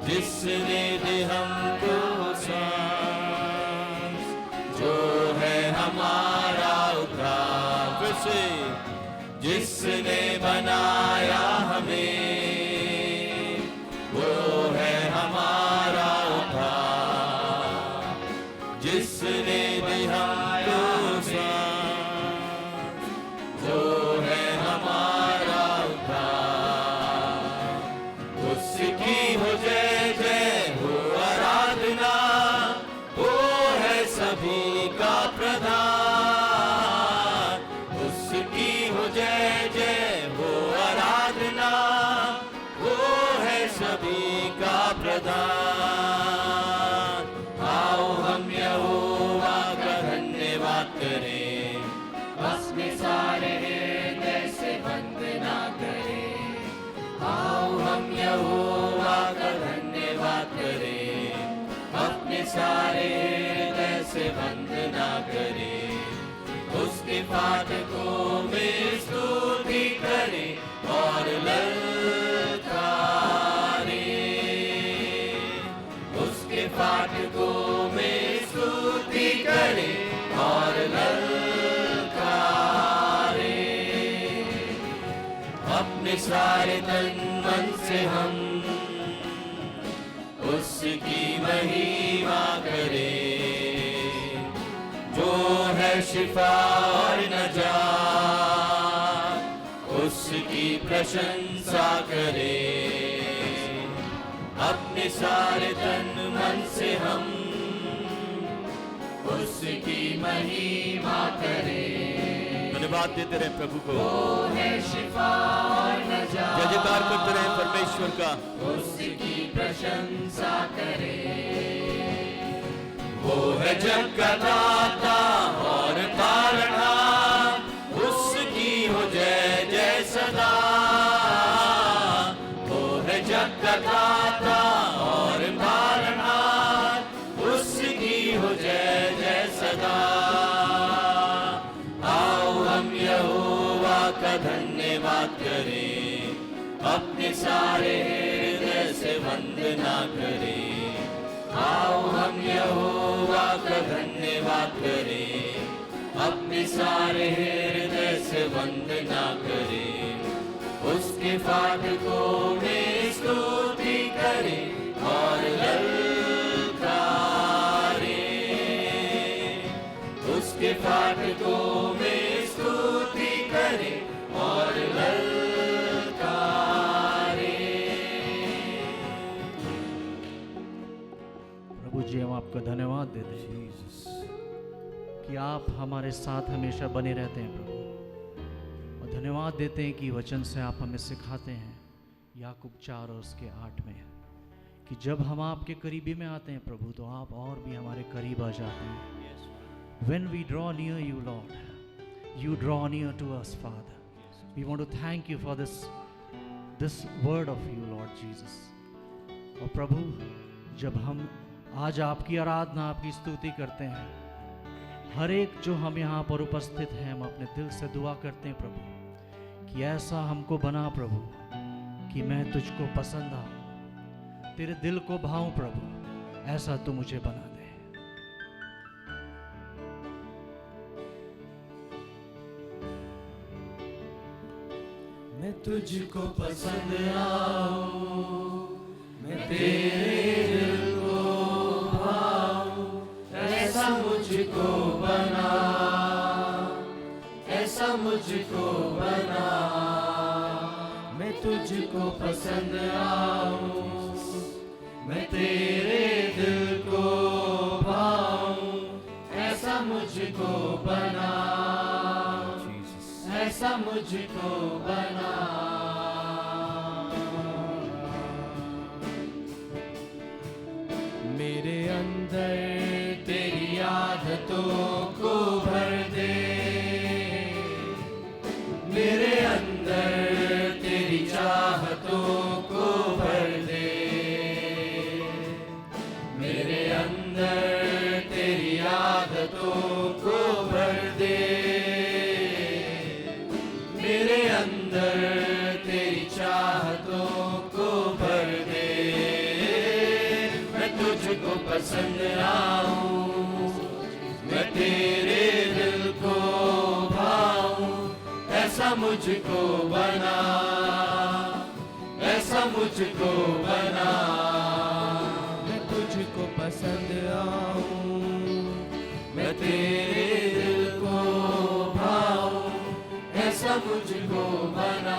जिसने दे हमको सांस, जो है हमारा उद्धार। फिर से, जिसने बनाया हमें वो है हमारा उद्धार, जिसने दे हमको सांस, जो है हमारा उद्धार। उसकी हो जय जय हो आराधना, वो है सभी का प्रधान। उसकी हो जय जय हो आराधना, वो है सभी का प्रधान। आओ हम यहोवा का धन्यवाद करें, अपने सारे हृदय से वंदना करें। आओ हम यहोवा का धन्यवाद करें, अपने सारे हृदय से वंदना करें। उसके फाटकों में स्तुति करें और ललकारे, उसके फाटकों में स्तुति करें और ललकारे। अपने सारे तन मन से हम उसकी महिमा करें, जो है शिफा और नजात, उसकी प्रशंसा करें। अपने सारे तन मन से हम उसकी महिमा करें। धन्यवाद देते रहे प्रभु को, वो है शिफा और नजात, जय जयकार करते रहे परमेश्वर का, उसकी प्रशंसा करें। वो है जग का दाता और पालनहार, उसकी हो जय जय सदा। वो है जग का दाता और पालनहार, उसकी हो जय जय सदा। आओ हम यहोवा का धन्यवाद करें, अपने सारे हृदय से वंदना करें। आओ हम यहोवा का धन्यवाद करें, अपने सारे हृदय से वंदना करें। उसके फाटकों में स्तुति करें और ललकारे, उसके फाटकों में स्तुति करें और ललकारे। प्रभु जी, हम आपका धन्यवाद देते हैं कि आप हमारे साथ हमेशा बने रहते हैं प्रभु, और धन्यवाद देते हैं कि वचन से आप हमें सिखाते हैं याकूब 4 और उसके 8 में कि जब हम आपके करीबी में आते हैं प्रभु, तो आप और भी हमारे करीब आ जाते हैं। When we draw near you, Lord, you draw near to us, Father. We want to thank you for this word of you, Lord Jesus. और प्रभु, जब हम आज आपकी आराधना, आपकी स्तुति करते हैं, हर एक जो हम यहाँ पर उपस्थित हैं, हम अपने दिल से दुआ करते हैं प्रभु कि ऐसा हमको बना प्रभु कि मैं तुझको पसंद आऊं, तेरे दिल को भाऊं प्रभु, ऐसा तू मुझे बना दे। मैं तुझको पसंद आऊं, मैं तेरे दिल को भाऊं, ऐसा मुझको बना, ऐसा मुझको बना। मैं तुझको पसंद आऊं, मैं तेरे दिल को भाऊं, ऐसा मुझको बना, ऐसा मुझको बना। मेरे ऐसा मुझको बना, ऐसा मुझको बना। मैं तुझको पसंद आऊं, मैं तेरे दिल को भाऊं। ऐसा मुझको बना,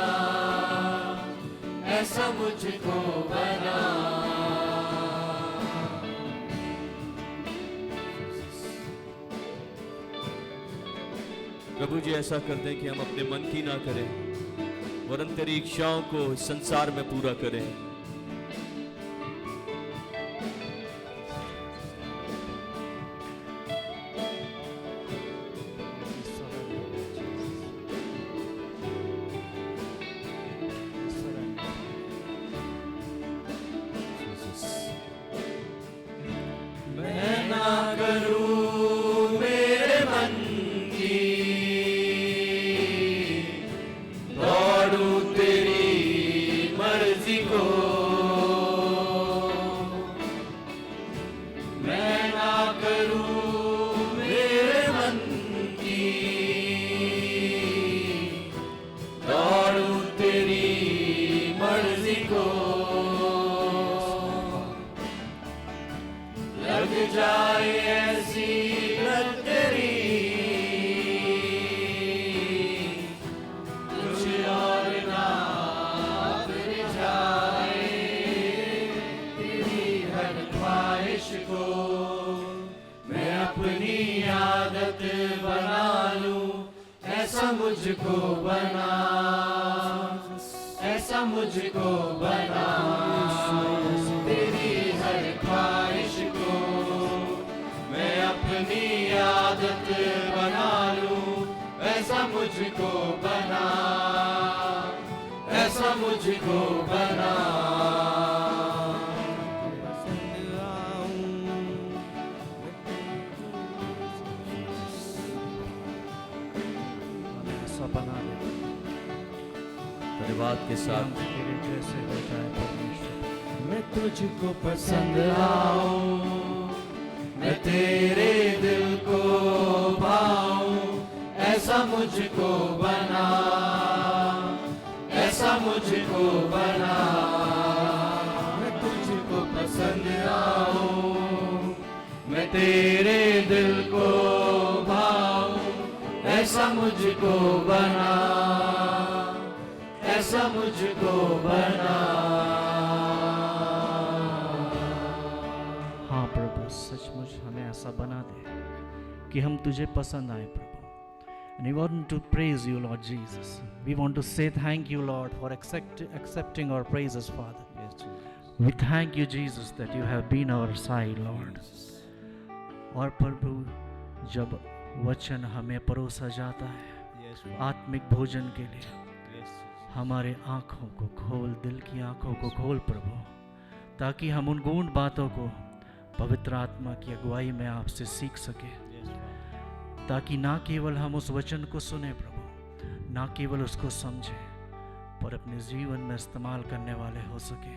ऐसा मुझको बना। प्रभु जी ऐसा कर दें कि हम अपने मन की ना करें, वरन तेरी इच्छाओं को इस संसार में पूरा करें। मैं ना करूं मेरे मन की, दौड़ूं तेरी मर्जी को। मैं ना करूं मेरे मन की, दौड़ूं तेरी मर्जी को। लग जाए ऐसी लग तेरी, कुछ और ना फिर जाए तेरी हर ख्वाहिश को। मैं अपनी आदत बना लूं, ऐसा मुझको बना, ऐसा मुझको बना। तेरी हर ख्वाहिश को मैं अपनी आदत बना लूं, ऐसा मुझको बना, ऐसा मुझको बना। ऐसा बना दे धन्यवाद के कि साथ हम तेरे जैसे हो जाए परमेश्वर। मैं तुझको पसंद आऊं, मैं तेरे दिल को भाऊं। ऐसा मुझको बना, ऐसा मुझको बना। मैं तुझको पसंद आऊं, मैं तेरे दिल को भाऊं। ऐसा मुझको बना, ऐसा मुझको बना। हाँ प्रभु, सचमुच हमें ऐसा बना दे कि हम तुझे पसंद आए प्रभु। And we want to praise you, Lord Jesus. We want to say thank you, Lord, for accepting our praises, Father. Yes, Jesus. We thank you, Jesus, that you have been our side, Lord. और प्रभु, जब वचन हमें परोसा जाता है Yes, Lord. आत्मिक भोजन के लिए, Yes, Jesus. हमारे आँखों को खोल, दिल की आँखों को खोल प्रभु, ताकि हम उन गूढ़ बातों को पवित्र आत्मा की अगुवाई में आपसे सीख सके। Yes, Lord. ताकि ना केवल हम उस वचन को सुने प्रभु, ना केवल उसको समझें, पर अपने जीवन में इस्तेमाल करने वाले हो सके,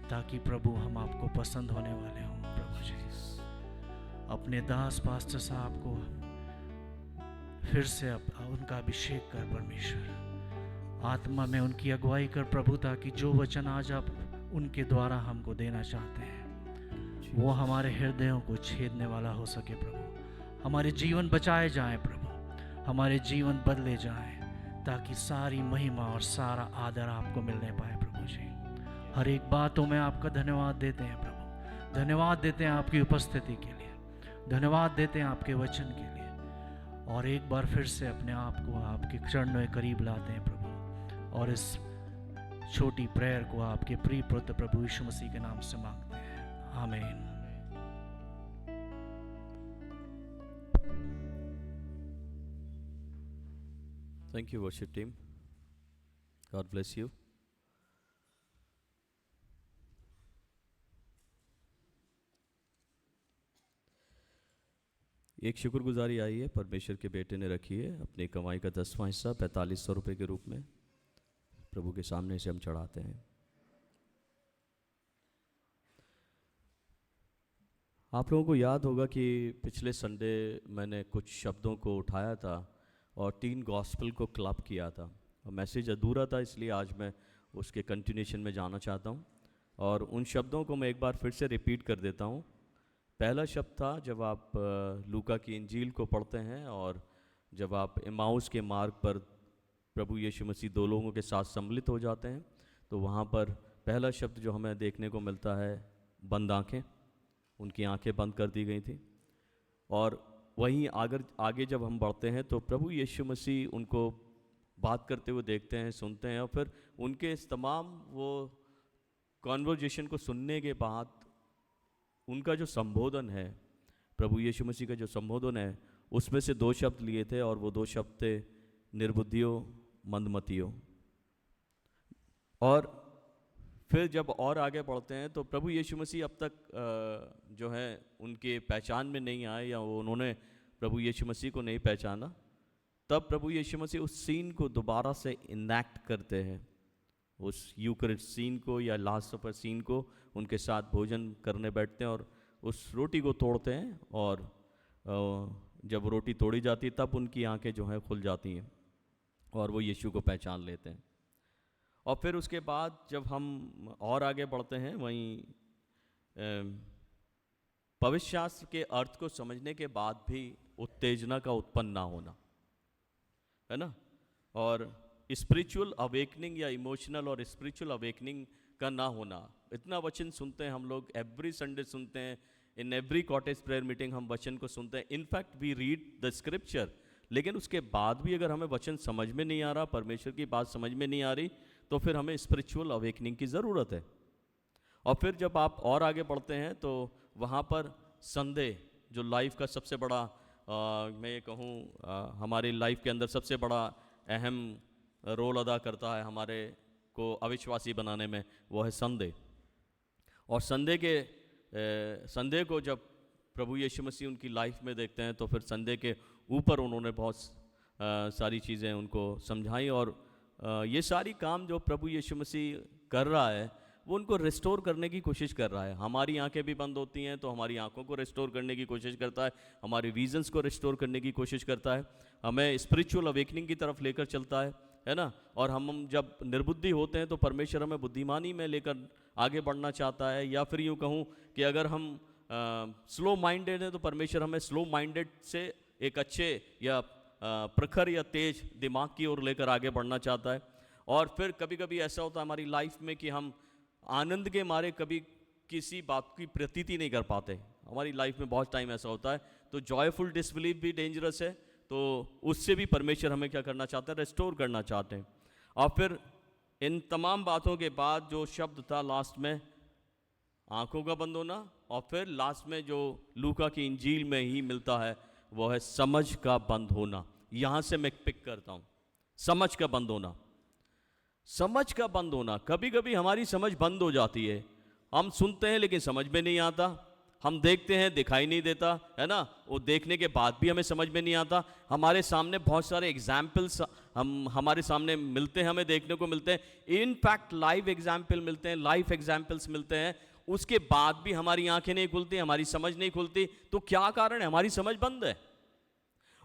ताकि प्रभु हम आपको पसंद होने वाले हों प्रभु जी। अपने दास पास्टर साहब को फिर से उनका अभिषेक कर परमेश्वर, आत्मा में उनकी अगुवाई कर प्रभु, ताकि जो वचन आज आप उनके द्वारा हमको देना चाहते हैं वो हमारे हृदयों को छेदने वाला हो सके प्रभु। हमारे जीवन बचाए जाएं प्रभु, हमारे जीवन बदले जाएं, ताकि सारी महिमा और सारा आदर आपको मिलने पाए प्रभु जी। हर एक बातों में आपका धन्यवाद देते हैं प्रभु, धन्यवाद देते हैं आपकी उपस्थिति के लिए, धन्यवाद देते हैं आपके वचन के लिए, और एक बार फिर से अपने आप को आपके चरणों के करीब लाते हैं प्रभु, और इस छोटी प्रेयर को आपके प्रिय पुत्र प्रभु यीशु मसीह के नाम से मांगते हैं, आमीन। Thank you, worship team. God bless you. एक शुक्रगुजारी आई है, परमेश्वर के बेटे ने रखी है, अपनी कमाई का 10वां हिस्सा 4500 रुपये के रूप में प्रभु के सामने से हम चढ़ाते हैं। आप लोगों को याद होगा कि पिछले संडे मैंने कुछ शब्दों को उठाया था और 3 गॉस्पेल को क्लब किया था। और मैसेज अधूरा था, इसलिए आज मैं उसके कंटिन्यूशन में जाना चाहता हूँ और उन शब्दों को मैं एक बार फिर से रिपीट कर देता हूँ। पहला शब्द था जब आप लूका की इंजील को पढ़ते हैं और जब आप इमाउस के मार्ग पर प्रभु यीशु मसीह 2 लोगों के साथ सम्मिलित हो जाते हैं, तो वहाँ पर पहला शब्द जो हमें देखने को मिलता है बंद आँखें। उनकी आंखें बंद कर दी गई थी। और वहीं आगे जब हम बढ़ते हैं तो प्रभु यीशु मसीह उनको बात करते हुए देखते हैं, सुनते हैं, और फिर उनके इस तमाम वो कॉन्वर्जेशन को सुनने के बाद उनका जो संबोधन है, प्रभु यीशु मसीह का जो संबोधन है, उसमें से 2 शब्द लिए थे और वो 2 शब्द थे निर्बुद्धियों, मंदमतियों। और फिर जब और आगे बढ़ते हैं तो प्रभु यीशु मसीह अब तक जो है उनके पहचान में नहीं आए या उन्होंने प्रभु यीशु मसीह को नहीं पहचाना। तब प्रभु यीशु मसीह उस सीन को दोबारा से इनैक्ट करते हैं, उस यूकरिस्ट सीन को या लास्ट सफर सीन को। उनके साथ भोजन करने बैठते हैं और उस रोटी को तोड़ते हैं और जब रोटी तोड़ी जाती है तब उनकी आंखें जो हैं खुल जाती हैं और वो यीशु को पहचान लेते हैं। और फिर उसके बाद जब हम और आगे बढ़ते हैं, वहीं पवित्र शास्त्र के अर्थ को समझने के बाद भी उत्तेजना का उत्पन्न ना होना, है ना, और स्पिरिचुअल अवेकनिंग या इमोशनल और स्पिरिचुअल अवेकनिंग का ना होना। इतना वचन सुनते हैं हम लोग, एवरी संडे सुनते हैं, in every cottage prayer meeting हम वचन को सुनते हैं। In fact we read the scripture, लेकिन उसके बाद भी अगर हमें वचन समझ में नहीं आ रहा, परमेश्वर की बात समझ में नहीं आ रही, तो फिर हमें स्पिरिचुअल अवेकनिंग की ज़रूरत है। और फिर जब आप और आगे बढ़ते हैं तो वहाँ पर संदेह, जो लाइफ का सबसे बड़ा मैं ये कहूँ हमारी लाइफ के अंदर सबसे बड़ा अहम रोल अदा करता है हमारे को अविश्वासी बनाने में, वो है संदेह। और संदेह को जब प्रभु यीशु मसीह उनकी लाइफ में देखते हैं तो फिर संदेह के ऊपर उन्होंने बहुत सारी चीज़ें उनको समझाई। और ये सारी काम जो प्रभु यीशु मसीह कर रहा है वो उनको रिस्टोर करने की कोशिश कर रहा है। हमारी आंखें भी बंद होती हैं तो हमारी आंखों को रिस्टोर करने की कोशिश करता है, हमारे विजन्स को रिस्टोर करने की कोशिश करता है, हमें स्पिरिचुअल अवेकनिंग की तरफ लेकर चलता है ना। और हम जब निर्बुद्धि होते हैं तो परमेश्वर हमें बुद्धिमानी में लेकर आगे बढ़ना चाहता है। या फिर यूँ कहूँ कि अगर हम स्लो माइंडेड हैं तो परमेश्वर हमें स्लो माइंडेड से एक अच्छे या प्रखर या तेज दिमाग की ओर लेकर आगे बढ़ना चाहता है। और फिर कभी कभी ऐसा होता है हमारी लाइफ में कि हम आनंद के मारे कभी किसी बात की प्रतीति नहीं कर पाते। हमारी लाइफ में बहुत टाइम ऐसा होता है, तो जॉयफुल डिसबिलीफ भी डेंजरस है, तो उससे भी परमेश्वर हमें क्या करना चाहते हैं, रेस्टोर करना चाहते हैं। और फिर इन तमाम बातों के बाद जो शब्द था लास्ट में, आंखों का बंद होना, और फिर लास्ट में जो लूका की इंजील में ही मिलता है वो है समझ का बंद होना। यहाँ से मैं पिक करता हूँ, समझ का बंद होना। समझ का बंद होना, कभी कभी हमारी समझ बंद हो जाती है, हम सुनते हैं लेकिन समझ में नहीं आता, हम देखते हैं दिखाई नहीं देता, है ना, वो देखने के बाद भी हमें समझ में नहीं आता। हमारे सामने बहुत सारे एग्जाम्पल्स हमारे सामने मिलते हैं, हमें देखने को मिलते हैं, इनफैक्ट लाइव एग्जाम्पल मिलते हैं, लाइफ एग्जाम्पल्स मिलते हैं, उसके बाद भी हमारी आंखें नहीं खुलती, हमारी समझ नहीं खुलती। तो क्या कारण है? हमारी समझ बंद है।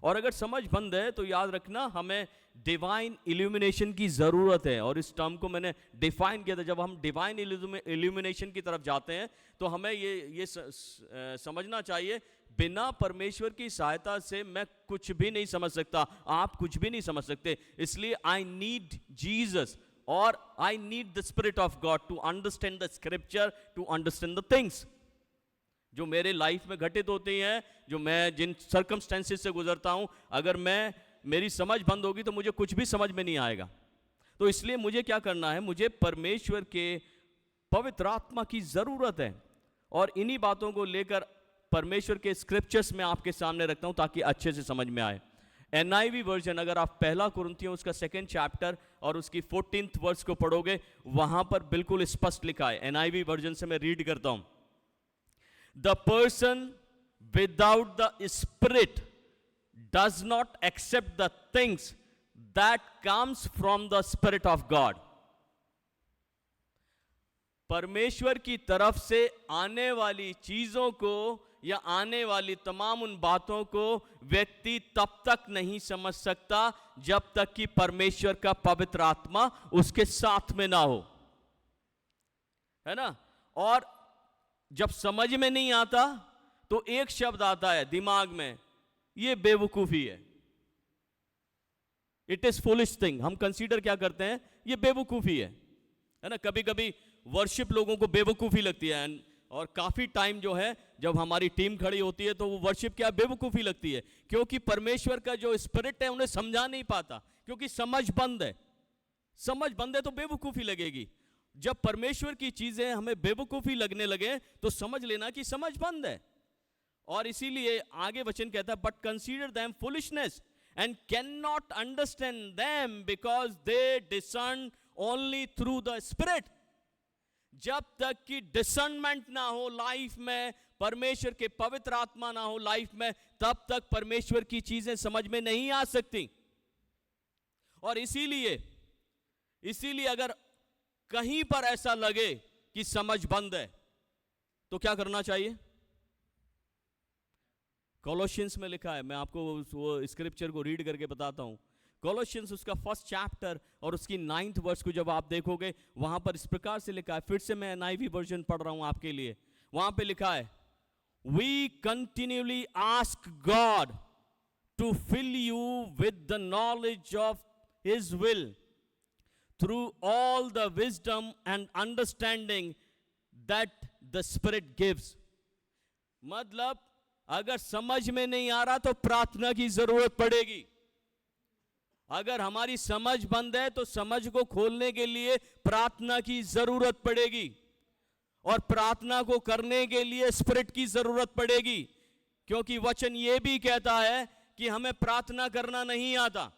और अगर समझ बंद है तो याद रखना हमें डिवाइन इल्यूमिनेशन की ज़रूरत है। और इस टर्म को मैंने डिफाइन किया था, जब हम डिवाइन इल्यूमिनेशन की तरफ जाते हैं तो हमें ये समझना चाहिए, बिना परमेश्वर की सहायता से मैं कुछ भी नहीं समझ सकता, आप कुछ भी नहीं समझ सकते। इसलिए आई नीड जीसस और I need the spirit of God to understand the scripture, to understand the things जो मेरे लाइफ में घटित होती हैं, जो मैं जिन सर्कमस्टेंसेस से गुजरता हूं। अगर मेरी समझ बंद होगी तो मुझे कुछ भी समझ में नहीं आएगा। तो इसलिए मुझे क्या करना है, मुझे परमेश्वर के पवित्र आत्मा की ज़रूरत है। और इन्हीं बातों को लेकर परमेश्वर के स्क्रिप्चर्स में आपके सामने रखता हूं ताकि अच्छे से समझ में आए। NIV वर्जन, अगर आप 1 कुरिन्थियों उसका 2nd चैप्टर और उसकी 14th वर्स को पढ़ोगे, वहां पर बिल्कुल स्पष्ट लिखा है। NIV वर्जन से मैं रीड करता हूं। The person without the Spirit does not accept the things that comes from the Spirit of God. परमेश्वर की तरफ से आने वाली चीजों को या आने वाली तमाम उन बातों को व्यक्ति तब तक नहीं समझ सकता जब तक कि परमेश्वर का पवित्र आत्मा उसके साथ में ना हो, है ना। और जब समझ में नहीं आता तो एक शब्द आता है दिमाग में, ये बेवकूफी है, इट इज फुलिश थिंग। हम कंसीडर क्या करते हैं, ये बेवकूफी है ना। कभी कभी वर्शिप लोगों को बेवकूफी लगती है, और काफी टाइम जो है जब हमारी टीम खड़ी होती है तो वो वर्शिप क्या बेवकूफी लगती है, क्योंकि परमेश्वर का जो स्पिरिट है उन्हें समझा नहीं पाता, क्योंकि समझ बंद है। समझ बंद है तो बेवकूफी लगेगी। जब परमेश्वर की चीजें हमें बेवकूफी लगने लगे तो समझ लेना कि समझ बंद है। और इसीलिए आगे वचन कहता है, but consider them foolishness and can not understand them because they discern only through the spirit. जब तक कि डिसर्नमेंट ना हो लाइफ में, परमेश्वर के पवित्र आत्मा ना हो लाइफ में, तब तक परमेश्वर की चीजें समझ में नहीं आ सकती। और इसीलिए अगर कहीं पर ऐसा लगे कि समझ बंद है तो क्या करना चाहिए। कोलोशियंस में लिखा है, मैं आपको वो स्क्रिप्चर को रीड करके बताता हूं। कोलोशियंस उसका 1 चैप्टर और उसकी 9th वर्स को जब आप देखोगे, वहां पर इस प्रकार से लिखा है, फिर से मैं NIV वर्जन पढ़ रहा हूं आपके लिए। वहां पे लिखा है, we continuously ask God to fill you with the knowledge of his will through all the wisdom and understanding that the spirit gives. मतलब अगर समझ में नहीं आ रहा तो प्रार्थना की जरूरत पड़ेगी। अगर हमारी समझ बंद है तो समझ को खोलने के लिए प्रार्थना की जरूरत पड़ेगी, और प्रार्थना को करने के लिए स्पिरिट की जरूरत पड़ेगी, क्योंकि वचन ये भी कहता है कि हमें प्रार्थना करना नहीं आता।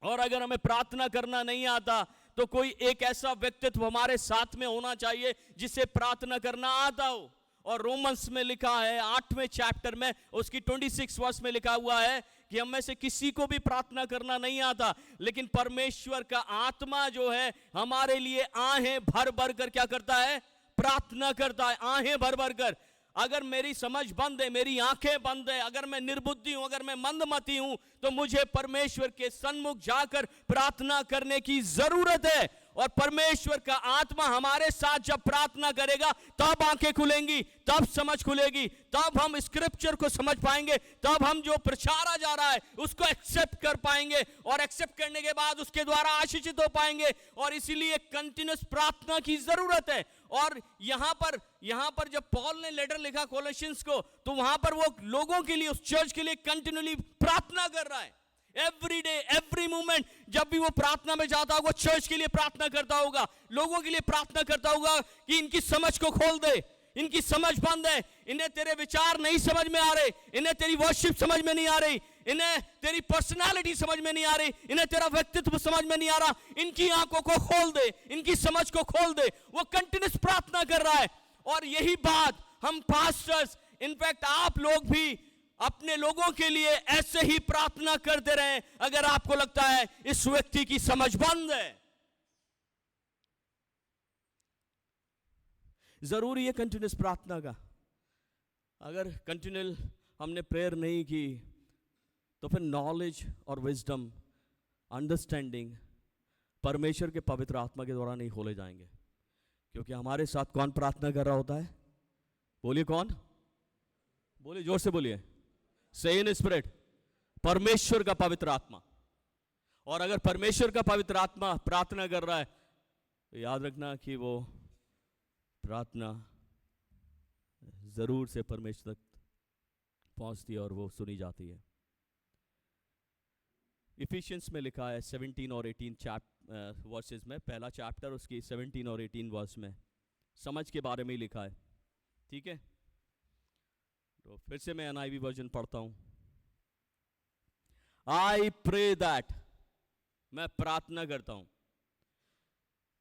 और अगर हमें प्रार्थना करना नहीं आता तो कोई एक ऐसा व्यक्तित्व हमारे साथ में होना चाहिए जिसे प्रार्थना करना आता हो। और रोमन्स में लिखा है 8वें चैप्टर में उसकी 26 वर्स में लिखा हुआ है कि हम में से किसी को भी प्रार्थना करना नहीं आता, लेकिन परमेश्वर का आत्मा जो है हमारे लिए आहें भर भर कर क्या करता है, प्रार्थना करता है, आहें भर भर कर। अगर मेरी समझ बंद है, मेरी आंखें बंद है, अगर मैं निर्बुद्धि हूं, अगर मैं मंदमती हूं, तो मुझे परमेश्वर के सन्मुख जाकर प्रार्थना करने की जरूरत है। और परमेश्वर का आत्मा हमारे साथ जब प्रार्थना करेगा तब आंखें खुलेंगी, तब समझ खुलेगी, तब हम स्क्रिप्चर को समझ पाएंगे, तब हम जो प्रचारा जा रहा है उसको एक्सेप्ट कर पाएंगे, और एक्सेप्ट करने के बाद उसके द्वारा आशीषित हो पाएंगे। और इसीलिए कंटिन्यूस प्रार्थना की जरूरत है। और यहां पर जब पॉल ने लेटर लिखा कोलोसियंस को, तो वहां पर वो लोगों के लिए, उस चर्च के लिए कंटिन्यूली प्रार्थना कर रहा है। एवरी डे, एवरी मोमेंट, जब भी वो प्रार्थना में जाता होगा, चर्च के लिए प्रार्थना करता होगा, लोगों के लिए प्रार्थना करता होगा कि इनकी समझ को खोल दे, इनकी समझ बंद है, इन्हें तेरे विचार नहीं समझ में आ रहे, इन्हें तेरी वर्शिप समझ में नहीं आ रही, इन्हें तेरी पर्सनालिटी समझ में नहीं आ रही, इन्हें तेरा व्यक्तित्व समझ में नहीं आ रहा, इनकी आंखों को खोल दे, इनकी समझ को खोल दे। वो कंटिन्यूस प्रार्थना कर रहा है। और यही बात हम पास्टर्स, इनफैक्ट आप लोग भी अपने लोगों के लिए ऐसे ही प्रार्थना करते रहें अगर आपको लगता है इस व्यक्ति की समझ बंद है। जरूरी है कंटिन्यूस प्रार्थना का। अगर कंटिन्यूल हमने प्रेयर नहीं की तो फिर नॉलेज और विजडम, अंडरस्टैंडिंग परमेश्वर के पवित्र आत्मा के द्वारा नहीं खोले जाएंगे। क्योंकि हमारे साथ कौन प्रार्थना कर रहा होता है? बोलिए कौन? बोलिए, जोर से बोलिए। से इन स्पिरिट, परमेश्वर का पवित्र आत्मा। और अगर परमेश्वर का पवित्र आत्मा प्रार्थना कर रहा है तो याद रखना कि वो प्रार्थना जरूर से परमेश्वर तक पहुंचती है और वो सुनी जाती है। इफिशियंस में लिखा है 17 और 18 वर्सेस में, पहला चैप्टर उसकी 17 और 18 वर्स में समझ के बारे में ही लिखा है। ठीक है, तो फिर से मैं NIV वर्जन पढ़ता हूं। आई प्रे दैट, मैं प्रार्थना करता हूं,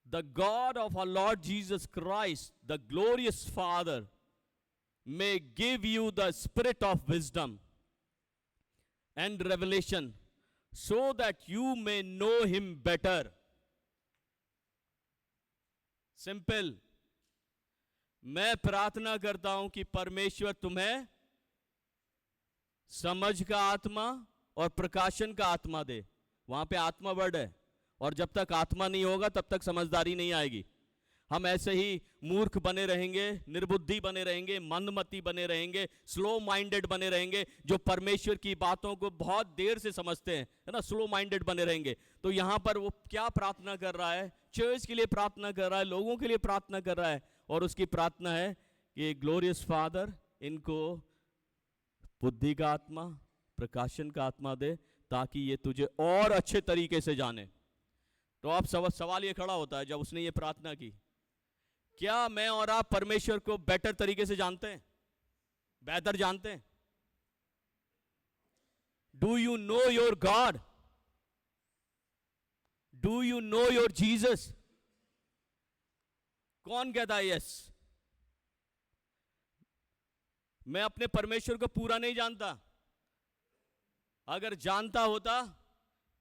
the God of our lord Jesus Christ, the glorious father, may give you the spirit of wisdom and revelation so that you may know him better. Simple. मैं प्रार्थना करता हूं कि परमेश्वर तुम्हें समझ का आत्मा और प्रकाशन का आत्मा दे। वहां पे आत्मा वर्ड है, और जब तक आत्मा नहीं होगा तब तक समझदारी नहीं आएगी। हम ऐसे ही मूर्ख बने रहेंगे, निर्बुद्धि बने रहेंगे, मंदमती बने रहेंगे, स्लो माइंडेड बने रहेंगे, जो परमेश्वर की बातों को बहुत देर से समझते हैं, है ना, स्लो माइंडेड बने रहेंगे। तो यहां पर वो क्या प्रार्थना कर रहा है? चर्च के लिए प्रार्थना कर रहा है, लोगों के लिए प्रार्थना कर रहा है, और उसकी प्रार्थना है कि ग्लोरियस फादर इनको बुद्धि का आत्मा, प्रकाशन का आत्मा दे, ताकि ये तुझे और अच्छे तरीके से जाने। तो अब सवाल ये खड़ा होता है, जब उसने ये प्रार्थना की, क्या मैं और आप परमेश्वर को बेटर तरीके से जानते हैं, बेहतर जानते हैं? Do you know your God? Do you know your Jesus? कौन कहता है यस? मैं अपने परमेश्वर को पूरा नहीं जानता। अगर जानता होता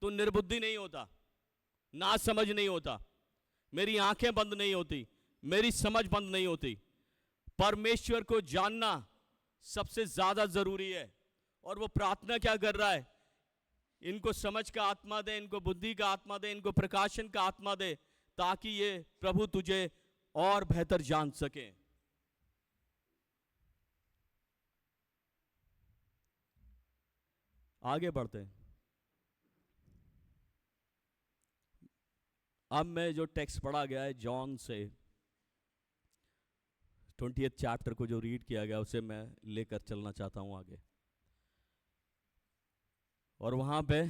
तो निर्बुद्धि नहीं होता, ना समझ नहीं होता, मेरी आंखें बंद नहीं होती, मेरी समझ बंद नहीं होती। परमेश्वर को जानना सबसे ज्यादा जरूरी है। और वो प्रार्थना क्या कर रहा है? इनको समझ का आत्मा दे, इनको बुद्धि का आत्मा दे, इनको प्रकाशन का आत्मा दे, ताकि ये प्रभु तुझे और बेहतर जान सके। आगे बढ़ते हैं। अब मैं जो टेक्स्ट पढ़ा गया है जॉन से 20th चैप्टर को जो रीड किया गया, उसे मैं लेकर चलना चाहता हूं आगे। और वहां पे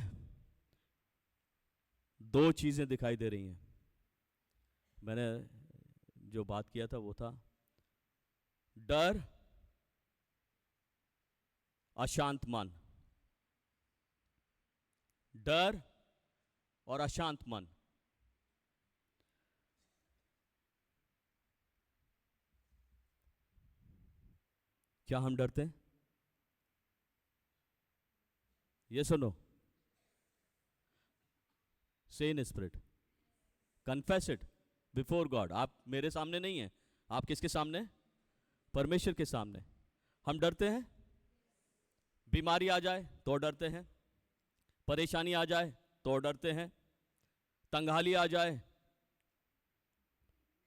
दो चीजें दिखाई दे रही हैं। मैंने जो बात किया था वो था डर, अशांत मन। डर और अशांत मन। क्या हम डरते हैं? यस और नो? से in spirit, confess it before God. आप मेरे सामने नहीं है, आप किसके सामने? परमेश्वर के सामने। हम डरते हैं। बीमारी आ जाए तो डरते हैं, परेशानी आ जाए तो डरते हैं, तंगहाली आ जाए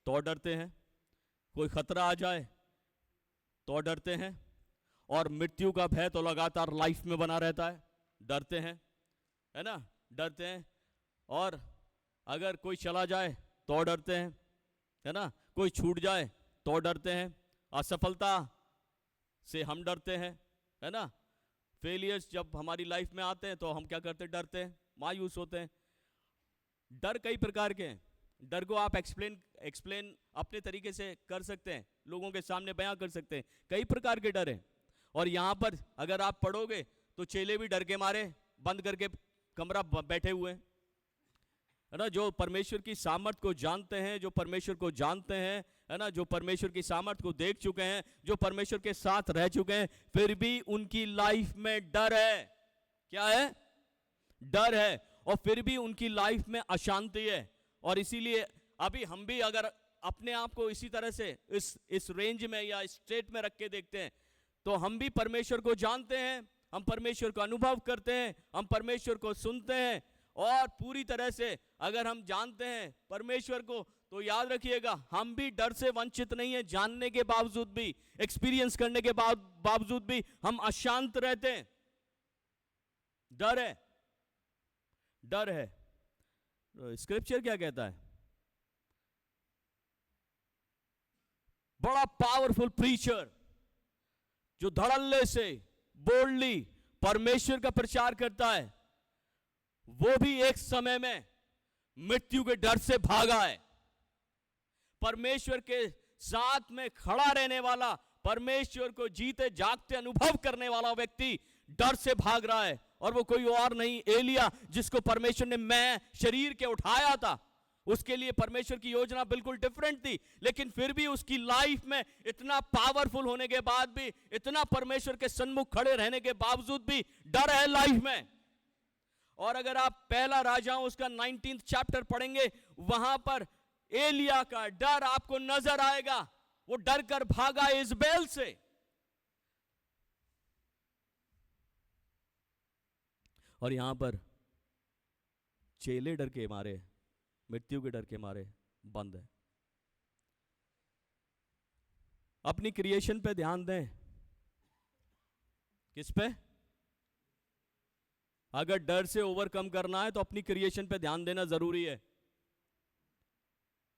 तो डरते हैं, कोई खतरा आ जाए तो डरते हैं, और मृत्यु का भय तो लगातार लाइफ में बना रहता है, डरते हैं, है ना, डरते हैं। और अगर कोई चला जाए तो डरते हैं, है ना, कोई छूट जाए तो डरते हैं, असफलता से हम डरते हैं, है ना, फेलियर्स जब हमारी लाइफ में आते हैं तो हम क्या करते हैं? डरते हैं, मायूस होते हैं। डर कई प्रकार के हैं। डर को आप एक्सप्लेन अपने तरीके से कर सकते हैं, लोगों के सामने बयां कर सकते हैं। कई प्रकार के डर हैं। और यहां पर अगर आप पढ़ोगे तो चेले भी डर के मारे बंद करके कमरा बैठे हुए हैं, है ना, जो परमेश्वर की सामर्थ को जानते हैं, जो परमेश्वर को जानते हैं, है ना, जो परमेश्वर की सामर्थ को देख चुके हैं, जो परमेश्वर के साथ रह चुके हैं, फिर भी उनकी लाइफ में डर है। क्या है? डर है। और फिर भी उनकी लाइफ में अशांति है। और इसीलिए अभी हम भी अगर अपने आप को इसी तरह से इस रेंज में या स्टेट में रख के देखते हैं, तो हम भी परमेश्वर को जानते हैं, हम परमेश्वर को अनुभव करते हैं, हम परमेश्वर को सुनते हैं, और पूरी तरह से अगर हम जानते हैं परमेश्वर को, तो याद रखिएगा हम भी डर से वंचित नहीं है। जानने के बावजूद भी, एक्सपीरियंस करने के बावजूद भी हम अशांत रहते हैं। डर है, डर है। स्क्रिप्चर क्या कहता है? बड़ा पावरफुल प्रीचर जो धड़ल्ले से बोल्डली परमेश्वर का प्रचार करता है, वो भी एक समय में मृत्यु के डर से भागा है। परमेश्वर के साथ में खड़ा रहने वाला, परमेश्वर को जीते जागते अनुभव करने वाला व्यक्ति डर से भाग रहा है। और वो कोई और नहीं, एलिया, जिसको परमेश्वर ने मैं शरीर के उठाया था। उसके लिए परमेश्वर की योजना बिल्कुल डिफरेंट थी, लेकिन फिर भी उसकी लाइफ में इतना पावरफुल होने के बाद भी, इतना परमेश्वर के सन्मुख खड़े रहने के बावजूद भी डर है लाइफ में। और अगर आप पहला राजाओं उसका 19th चैप्टर पढ़ेंगे, वहां पर एलिया का डर आपको नजर आएगा। वो डर कर भागा इजबेल से। और यहाँ पर चेले डर के मारे, मृत्यु के डर के मारे बंद है। अपनी क्रिएशन पे ध्यान दें। किस पे? अगर डर से ओवरकम करना है तो अपनी क्रिएशन पे ध्यान देना जरूरी है।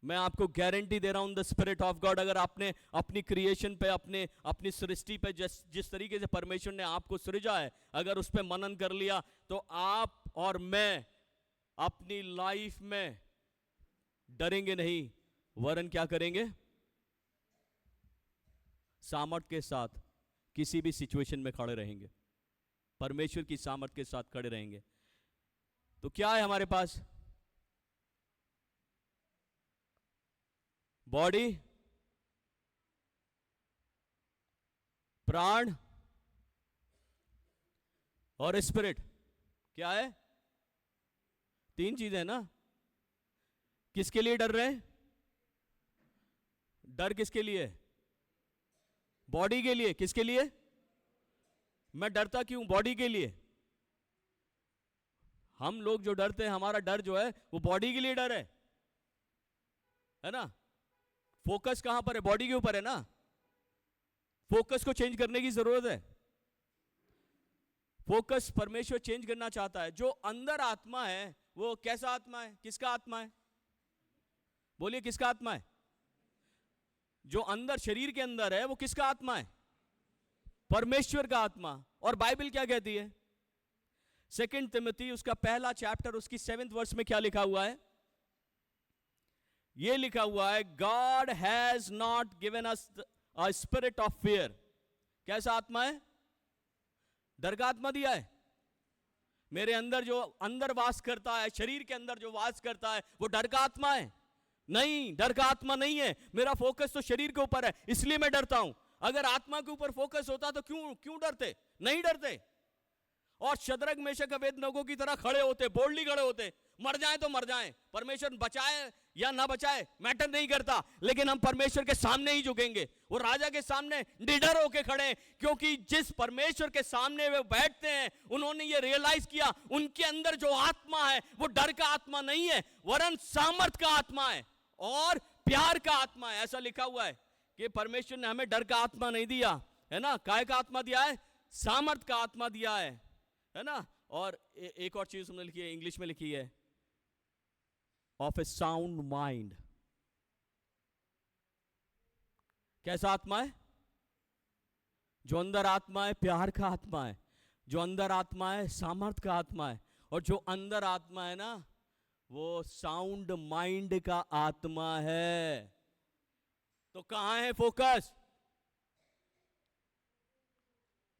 मैं आपको गारंटी दे रहा हूं, द स्पिरिट ऑफ गॉड, अगर आपने अपनी क्रिएशन पे, अपनी सृष्टि पे जिस तरीके से परमेश्वर ने आपको सृजा है, अगर उस पे मनन कर लिया तो आप और मैं अपनी लाइफ में डरेंगे नहीं, वरन क्या करेंगे? सामर्थ के साथ किसी भी सिचुएशन में खड़े रहेंगे, परमेश्वर की सामर्थ के साथ खड़े रहेंगे। तो क्या है हमारे पास? बॉडी, प्राण और स्पिरिट। क्या है? 3 चीजें हैं ना। किसके लिए डर रहे हैं? डर किसके लिए? बॉडी के लिए। किसके लिए? मैं डरता क्यों? बॉडी के लिए। हम लोग जो डरते हैं, हमारा डर जो है वो बॉडी के लिए डर है ना। फोकस कहां पर है? बॉडी के ऊपर है ना। फोकस को चेंज करने की जरूरत है। फोकस परमेश्वर चेंज करना चाहता है। जो अंदर आत्मा है वो कैसा आत्मा है? किसका आत्मा है? बोलिए, किसका आत्मा है? जो अंदर शरीर के अंदर है वो किसका आत्मा है? परमेश्वर का आत्मा। और बाइबल क्या कहती है? 2 तिमोथी उसका पहला चैप्टर उसकी 7th वर्स में क्या लिखा हुआ है? ये लिखा हुआ है, God has not given us a spirit of fear. कैसा आत्मा है? डर का आत्मा दिया है। मेरे अंदर जो अंदर वास करता है, शरीर के अंदर जो वास करता है, वो डर का आत्मा है? नहीं, डर का आत्मा नहीं है। मेरा फोकस तो शरीर के ऊपर है, इसलिए मैं डरता हूं। अगर आत्मा के ऊपर फोकस होता तो क्यों डरते? नहीं डरते। और शद्रक मेशक अबेदनगो की तरह खड़े होते, बोल्डली खड़े होते। मर जाए तो मर जाए, परमेश्वर बचाए या ना बचाए मैटर नहीं करता, लेकिन हम परमेश्वर के सामने ही झुकेंगे। वो राजा के सामने निडर होके खड़े, क्योंकि जिस परमेश्वर के सामने वे बैठते हैं, उन्होंने ये रियलाइज किया उनके अंदर जो आत्मा है वो डर का आत्मा नहीं है, वरन सामर्थ का आत्मा है और प्यार का आत्मा है। ऐसा लिखा हुआ है कि परमेश्वर ने हमें डर का आत्मा नहीं दिया, है ना। काय का आत्मा दिया है? सामर्थ का आत्मा दिया है ना। और एक और चीज हमने लिखी है, इंग्लिश में लिखी है, ऑफ ए साउंड माइंड। कैसा आत्मा है? जो अंदर आत्मा है प्यार का आत्मा है, जो अंदर आत्मा है सामर्थ का आत्मा है, और जो अंदर आत्मा है ना वो साउंड माइंड का आत्मा है। तो कहां है फोकस?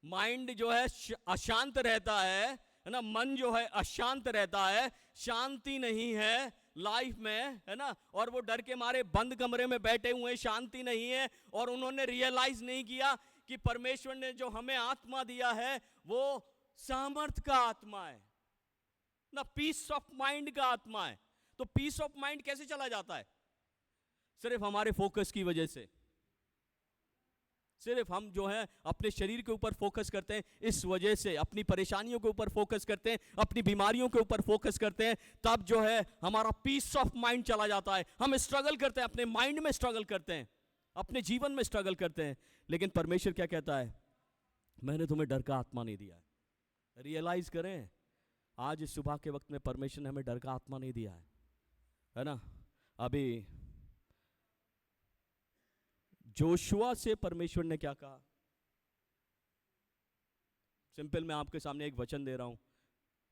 माइंड जो है अशांत रहता है ना। मन जो है अशांत रहता है, शांति नहीं है लाइफ में, है ना। और वो डर के मारे बंद कमरे में बैठे हुए, शांति नहीं है। और उन्होंने रियलाइज नहीं किया कि परमेश्वर ने जो हमें आत्मा दिया है वो सामर्थ का आत्मा है ना, पीस ऑफ माइंड का आत्मा है। तो पीस ऑफ माइंड कैसे चला जाता है? सिर्फ हमारे फोकस की वजह से। सिर्फ हम जो है अपने शरीर के ऊपर फोकस करते हैं, इस वजह से अपनी परेशानियों के ऊपर फोकस करते हैं, अपनी बीमारियों के ऊपर फोकस करते हैं, तब जो है हमारा पीस ऑफ माइंड चला जाता है। हम स्ट्रगल करते हैं, अपने माइंड में स्ट्रगल करते हैं, अपने जीवन में स्ट्रगल करते हैं। लेकिन परमेश्वर क्या कहता है? मैंने तुम्हें डर का आत्मा नहीं दिया है। रियलाइज करें, आज इस सुबह के वक्त में परमेश्वर ने हमें डर का आत्मा नहीं दिया है ना। अभी जोशुआ से परमेश्वर ने क्या कहा? सिंपल, मैं आपके सामने एक वचन दे रहा हूं,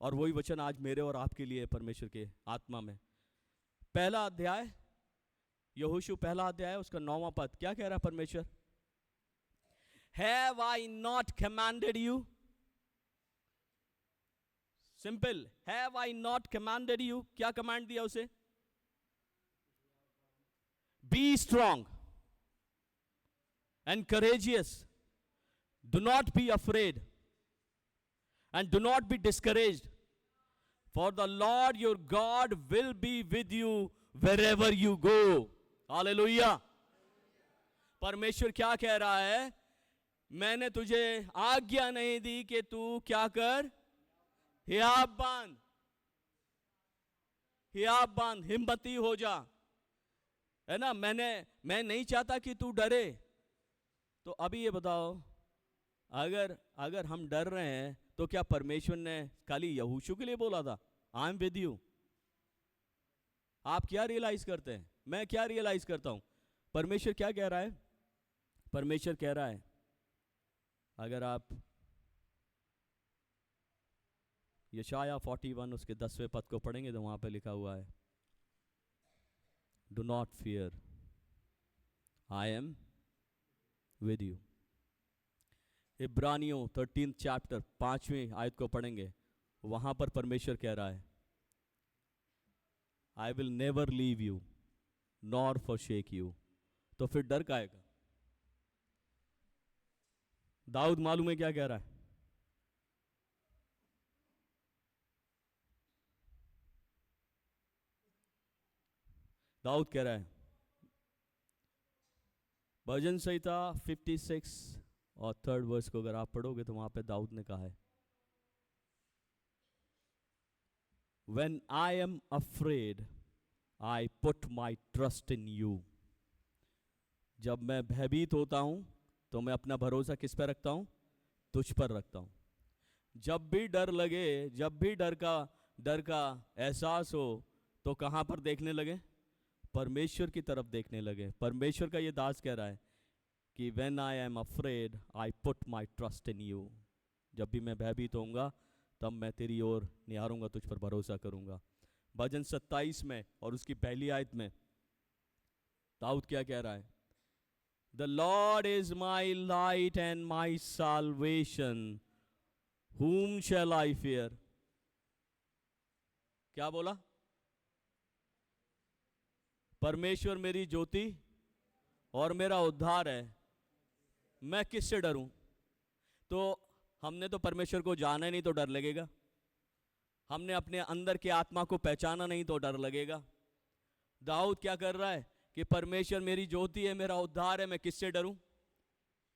और वही वचन आज मेरे और आपके लिए परमेश्वर के आत्मा में। पहला अध्याय, यहोशू पहला अध्याय, उसका 9वां पद, क्या कह रहा है परमेश्वर? Have I not commanded you? Simple, have I not commanded you? क्या कमांड दिया उसे? B strong and courageous, do not be afraid and do not be discouraged, for the Lord your God will be with you wherever you go. Hallelujah. परमेश्वर क्या कह रहा है? मैंने तुझे आज्ञा नहीं दी कि तू क्या कर? हियाब बांध, हियाब बांध, हिम्मती हो जा, है ना। मैं नहीं चाहता कि तू डरे। तो अभी ये बताओ, अगर हम डर रहे हैं तो क्या परमेश्वर ने खाली यहोशू के लिए बोला था, आई एम विद यू? आप क्या रियलाइज करते हैं, मैं क्या रियलाइज करता हूं, परमेश्वर क्या कह रहा है? परमेश्वर कह रहा है, अगर आप यशाया 41 उसके 10वें पद को पढ़ेंगे तो वहां पे लिखा हुआ है, do not fear, I am with you. इब्रानियों 13 चैप्टर 5वीं आयत को पढ़ेंगे, वहां पर परमेश्वर कह रहा है, I will never leave you nor forsake you. तो फिर डर का आएगा? दाऊद मालूम है क्या कह रहा है? दाऊद कह रहा है, भजन संहिता 56 और 3rd वर्स को अगर आप पढ़ोगे तो वहां पे दाऊद ने कहा है, When I am afraid, I put my trust in you. जब मैं भयभीत होता हूं तो मैं अपना भरोसा किस पर रखता हूं? तुझ पर रखता हूं। जब भी डर लगे, जब भी डर का एहसास हो, तो कहां पर देखने लगे? परमेश्वर की तरफ देखने लगे। परमेश्वर का ये दास कह रहा है कि When I am afraid, I put my trust in you. जब भी मैं भयभीत होऊंगा तब मैं तेरी ओर निहारूंगा, तुझ पर भरोसा करूंगा। भजन 27 में और उसकी पहली आयत में दाऊद क्या कह रहा है? The Lord is my light and my salvation, whom shall I fear? क्या बोला? परमेश्वर मेरी ज्योति और मेरा उद्धार है, मैं किससे डरूं? तो हमने तो परमेश्वर को जाना नहीं तो डर लगेगा, हमने अपने अंदर की आत्मा को पहचाना नहीं तो डर लगेगा। दाऊद क्या कर रहा है कि परमेश्वर मेरी ज्योति है, मेरा उद्धार है, मैं किससे डरूं?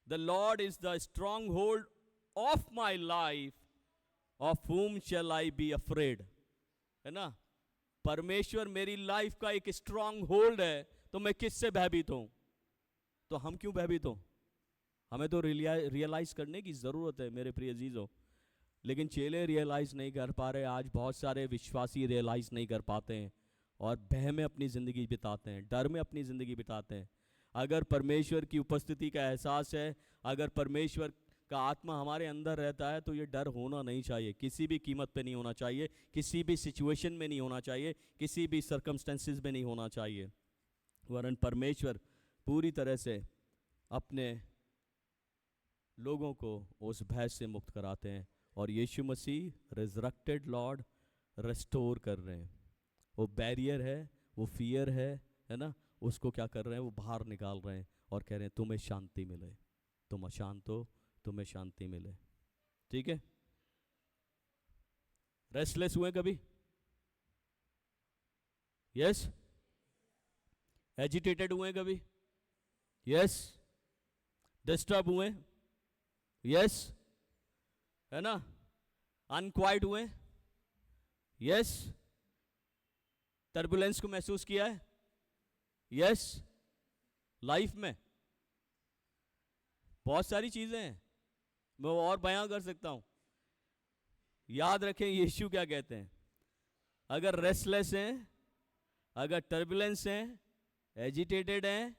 The Lord is the stronghold of my life, of whom shall I be afraid? है ना, परमेश्वर मेरी लाइफ का एक स्ट्रॉन्ग होल्ड है, तो मैं किससे भयभीत हूं? तो हम क्यों भयभीत हो? हमें तो रियलाइज करने की ज़रूरत है मेरे प्रिय अजीजों, लेकिन चेले रियलाइज नहीं कर पा रहे। आज बहुत सारे विश्वासी रियलाइज नहीं कर पाते हैं और भय में अपनी ज़िंदगी बिताते हैं, डर में अपनी ज़िंदगी बिताते हैं। अगर परमेश्वर की उपस्थिति का एहसास है, अगर परमेश्वर का आत्मा हमारे अंदर रहता है, तो ये डर होना नहीं चाहिए, किसी भी कीमत पे नहीं होना चाहिए, किसी भी सिचुएशन में नहीं होना चाहिए, किसी भी सर्कमस्टेंसेस में नहीं होना चाहिए। वरन परमेश्वर पूरी तरह से अपने लोगों को उस भय से मुक्त कराते हैं, और यीशु मसीह रिजरेक्टेड लॉर्ड रेस्टोर कर रहे हैं। वो बैरियर है, वो फियर है ना, उसको क्या कर रहे हैं? वो बाहर निकाल रहे हैं और कह रहे हैं तुम्हें शांति मिले, तुम अशांत हो, तुम्हें शांति मिले। ठीक है? रेस्टलेस हुए कभी? यस। एजिटेटेड हुए कभी? यस। डिस्टर्ब हुए? यस, है ना। अनक्वाइट हुए? यस। टर्बुलेंस को महसूस किया है? यस। लाइफ में बहुत सारी चीजें हैं, मैं वो और बयां कर सकता हूं। याद रखें यीशु क्या कहते हैं, अगर रेस्टलेस हैं, अगर टर्बुलेंस हैं, एजिटेटेड हैं,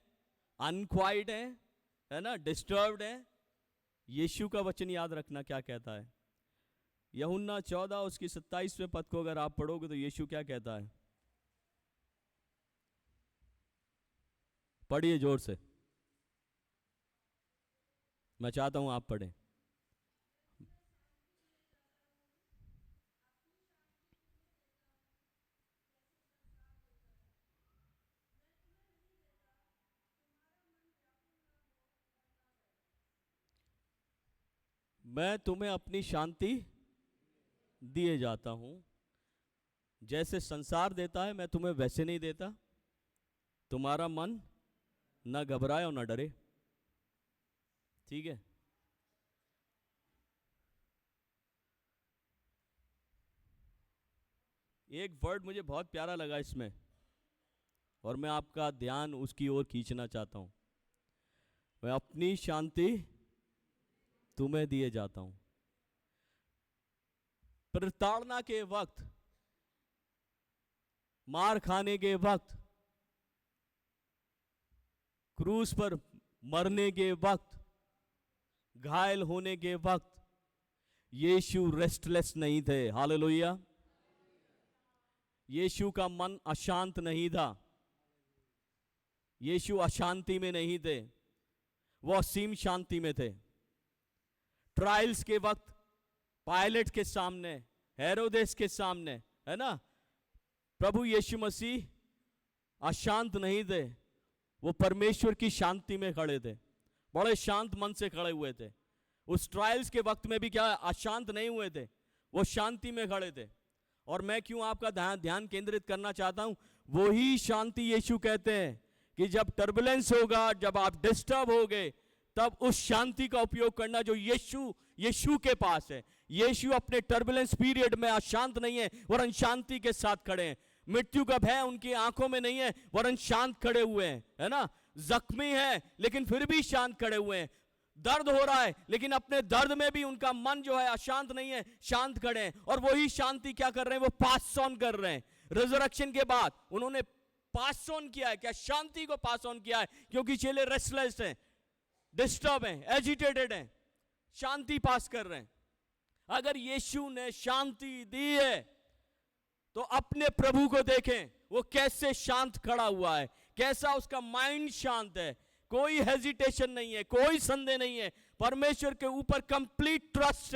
अनक्वाइट हैं, है ना, डिस्टर्ब्ड हैं, यीशु का वचन याद रखना क्या कहता है। यूहन्ना 14 उसकी 27वें पद को अगर आप पढ़ोगे तो यीशु क्या कहता है? पढ़िए जोर से, मैं चाहता हूं आप पढ़ें। मैं तुम्हें अपनी शांति दिए जाता हूं, जैसे संसार देता है मैं तुम्हें वैसे नहीं देता। तुम्हारा मन न घबराए और न डरे। ठीक है? एक वर्ड मुझे बहुत प्यारा लगा इसमें, और मैं आपका ध्यान उसकी ओर खींचना चाहता हूँ। मैं अपनी शांति तुम्हें दिए जाता हूँ। प्रताड़ना के वक्त, मार खाने के वक्त, क्रूस पर मरने के वक्त, घायल होने के वक्त यीशु रेस्टलेस नहीं थे। हालेलुया। यीशु का मन अशांत नहीं था। यीशु अशांति में नहीं थे, वो असीम शांति में थे। ट्रायल्स के वक्त पायलट के सामने, हेरोदेस के सामने, है ना, प्रभु यीशु मसीह अशांत नहीं थे, वो परमेश्वर की शांति में खड़े थे, बड़े शांत मन से खड़े हुए थे। उस ट्रायल्स के वक्त में भी क्या अशांत नहीं हुए थे, वो शांति में खड़े थे। और मैं क्यों आपका ध्यान केंद्रित करना चाहता हूं, वही शांति यीशु कहते हैं कि जब टर्बुलेंस होगा, जब आप डिस्टर्ब होगे, तब उस शांति का उपयोग करना जो यीशु के पास है। यीशु अपने टर्बुलेंस पीरियड में अशांत नहीं है, वरन शांति के साथ खड़े हैं। मृत्यु का भय उनकी आंखों में नहीं है, वरन शांत खड़े हुए हैं, है ना। जख्मी है लेकिन फिर भी शांत खड़े हुए हैं। दर्द हो रहा है लेकिन अपने दर्द में भी उनका मन जो है अशांत नहीं है, शांत खड़े हैं। और वही शांति क्या कर रहे हैं, वो पास ऑन कर रहे हैं। रिजरेक्शन के बाद उन्होंने पास ऑन किया है, क्या शांति को पास ऑन किया है, क्योंकि चेले रेस्टलेस हैं, डिस्टर्ब हैं, एजिटेटेड हैं, शांति पास कर रहे हैं। अगर यीशु ने शांति दी है तो अपने प्रभु को देखें, वो कैसे शांत खड़ा हुआ है, कैसा उसका माइंड शांत है, कोई हेजिटेशन नहीं है, कोई संदेह नहीं है, परमेश्वर के ऊपर कंप्लीट ट्रस्ट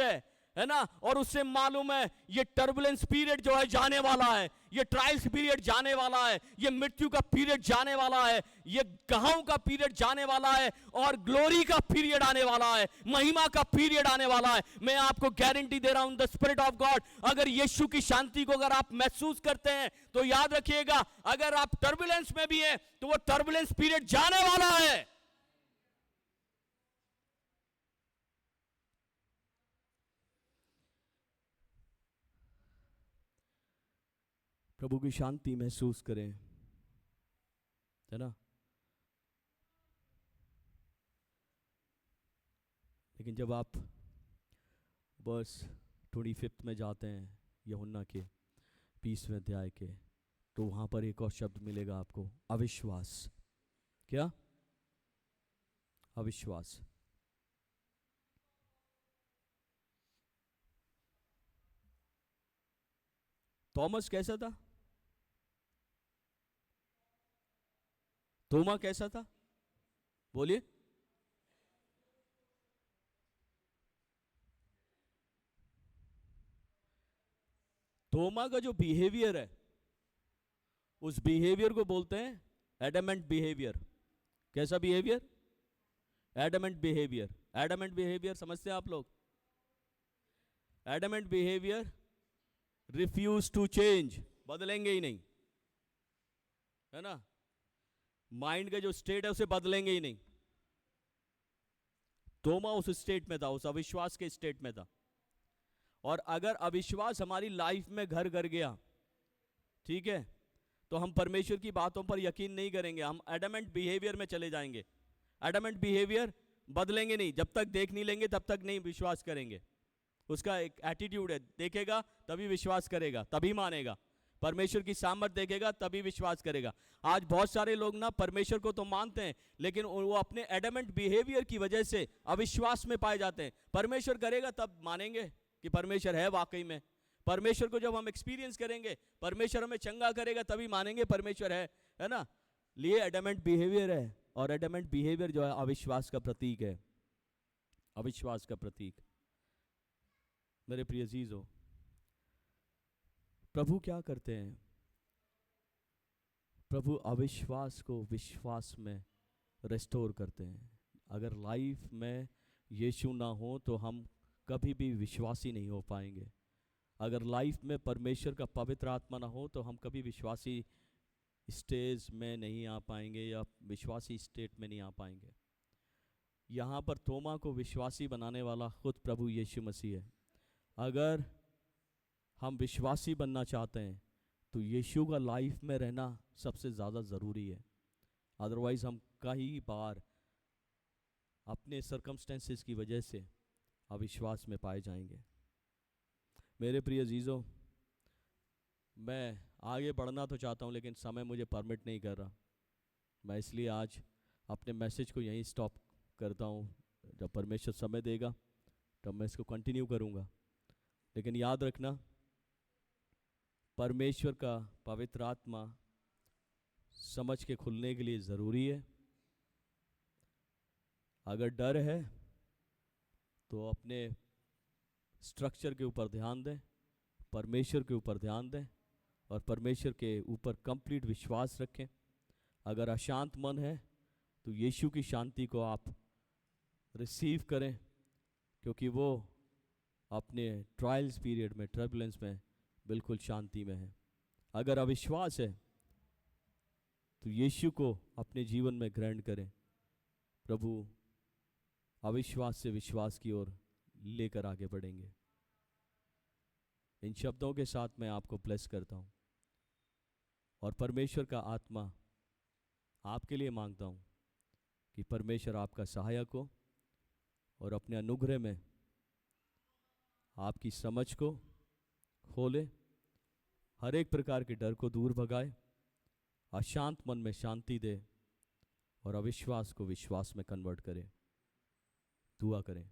है ना। और उससे मालूम है ये टर्बुलेंस पीरियड जो है जाने वाला है, ये ट्रायल्स पीरियड जाने वाला है, ये मृत्यु का पीरियड जाने वाला है, ये गहाव का पीरियड जाने वाला है, और ग्लोरी का पीरियड आने वाला है, महिमा का पीरियड आने वाला है। मैं आपको गारंटी दे रहा हूं, द स्पिरिट ऑफ गॉड, अगर यीशु की शांति को अगर आप महसूस करते हैं तो याद रखिएगा, अगर आप टर्बुलेंस में भी हैं तो वो टर्बुलेंस पीरियड जाने वाला है। प्रभु की शांति महसूस करें, है ना। लेकिन जब आप वर्स 25 में जाते हैं, यूहन्ना के 20वें अध्याय के, तो वहां पर एक और शब्द मिलेगा आपको, अविश्वास। क्या? अविश्वास। थॉमस कैसा था? तोमा कैसा था? बोलिए। तोमा का जो बिहेवियर है, उस बिहेवियर को बोलते हैं एडमेंट बिहेवियर। कैसा behaviour? Adamant behaviour. Adamant behaviour समझते हैं आप लोग? Adamant behaviour refuse to change, बदलेंगे ही नहीं, है ना। माइंड का जो स्टेट है उसे बदलेंगे ही नहीं। तोमा उस स्टेट में था, उस अविश्वास के स्टेट में था। और अगर अविश्वास हमारी लाइफ में घर कर गया, ठीक है, तो हम परमेश्वर की बातों पर यकीन नहीं करेंगे, हम एडमेंट बिहेवियर में चले जाएंगे। एडमेंट बिहेवियर बदलेंगे नहीं, जब तक देख नहीं लेंगे तब तक नहीं विश्वास करेंगे। उसका एक एटीट्यूड है, देखेगा तभी विश्वास करेगा, तभी मानेगा। परमेश्वर की सामर्थ देखेगा तभी विश्वास करेगा। आज बहुत सारे लोग ना परमेश्वर को तो मानते हैं, लेकिन वो अपने एडमेंट बिहेवियर की वजह से अविश्वास में पाए जाते हैं। परमेश्वर करेगा तब मानेंगे कि परमेश्वर है वाकई में। परमेश्वर को जब हम एक्सपीरियंस करेंगे, परमेश्वर हमें चंगा करेगा, तभी मानेंगे परमेश्वर है ना। लिए एडमेंट बिहेवियर है, और एडमेंट बिहेवियर जो है अविश्वास का प्रतीक है, अविश्वास का प्रतीक। मेरे प्रिय अजीजों, प्रभु क्या करते हैं? प्रभु अविश्वास को विश्वास में रेस्टोर करते हैं। अगर लाइफ में यीशु ना हो तो हम कभी भी विश्वासी नहीं हो पाएंगे। अगर लाइफ में परमेश्वर का पवित्र आत्मा ना हो तो हम कभी विश्वासी स्टेज में नहीं आ पाएंगे, या विश्वासी स्टेट में नहीं आ पाएंगे। यहाँ पर तोमा को विश्वासी बनाने वाला खुद प्रभु यीशु मसीह है। अगर हम विश्वासी बनना चाहते हैं तो यीशु का लाइफ में रहना सबसे ज़्यादा ज़रूरी है। अदरवाइज़ हम कई बार अपने सर्कमस्टेंसेस की वजह से अविश्वास में पाए जाएंगे। मेरे प्रिय अजीज़ों, मैं आगे बढ़ना तो चाहता हूँ लेकिन समय मुझे परमिट नहीं कर रहा। मैं इसलिए आज अपने मैसेज को यहीं स्टॉप करता हूँ। जब परमेश्वर समय देगा तब मैं इसको कंटिन्यू करूँगा। लेकिन याद रखना, परमेश्वर का पवित्र आत्मा समझ के खुलने के लिए ज़रूरी है। अगर डर है तो अपने स्ट्रक्चर के ऊपर ध्यान दें, परमेश्वर के ऊपर ध्यान दें और परमेश्वर के ऊपर कंप्लीट विश्वास रखें। अगर अशांत मन है तो यीशु की शांति को आप रिसीव करें, क्योंकि वो अपने ट्रायल्स पीरियड में, टर्बुलेंस में बिल्कुल शांति में है। अगर अविश्वास है तो यीशु को अपने जीवन में ग्रहण करें। प्रभु अविश्वास से विश्वास की ओर लेकर आगे बढ़ेंगे। इन शब्दों के साथ मैं आपको ब्लेस करता हूँ और परमेश्वर का आत्मा आपके लिए मांगता हूँ कि परमेश्वर आपका सहायक हो और अपने अनुग्रह में आपकी समझ को खोले, हर एक प्रकार के डर को दूर भगाए, अशांत मन में शांति दे और अविश्वास को विश्वास में कन्वर्ट करे। दुआ करें।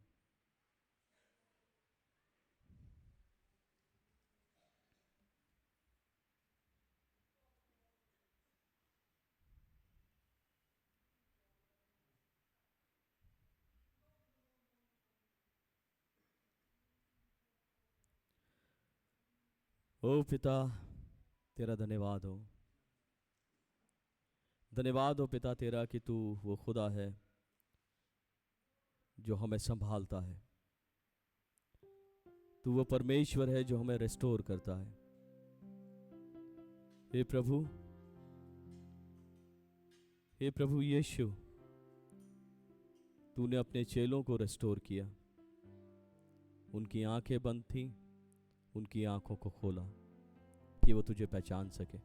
ओ पिता, तेरा धन्यवाद हो। धन्यवाद हो पिता तेरा कि तू वो खुदा है जो हमें संभालता है। तू वो परमेश्वर है जो हमें रिस्टोर करता है। हे प्रभु यीशु, तूने अपने चेलों को रिस्टोर किया। उनकी आंखें बंद थीं, उनकी आंखों को खोला कि वो तुझे पहचान सके।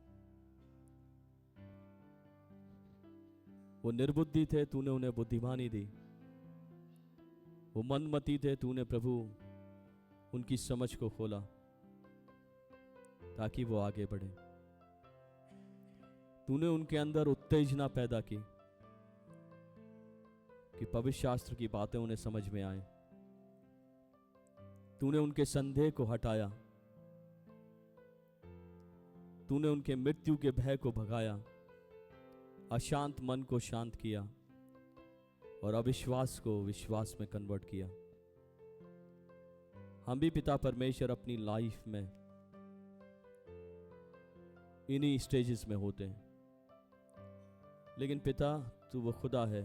वो निर्बुद्धि थे, तूने उन्हें बुद्धिमानी दी। वो मनमती थे, तूने प्रभु उनकी समझ को खोला ताकि वो आगे बढ़े। तूने उनके अंदर उत्तेजना पैदा की कि पवित्र शास्त्र की बातें उन्हें समझ में आए। तूने उनके संदेह को हटाया, तूने उनके मृत्यु के भय को भगाया, अशांत मन को शांत किया और अविश्वास को विश्वास में कन्वर्ट किया। हम भी पिता परमेश्वर अपनी लाइफ में इन्हीं स्टेजेस में होते हैं, लेकिन पिता तू वो खुदा है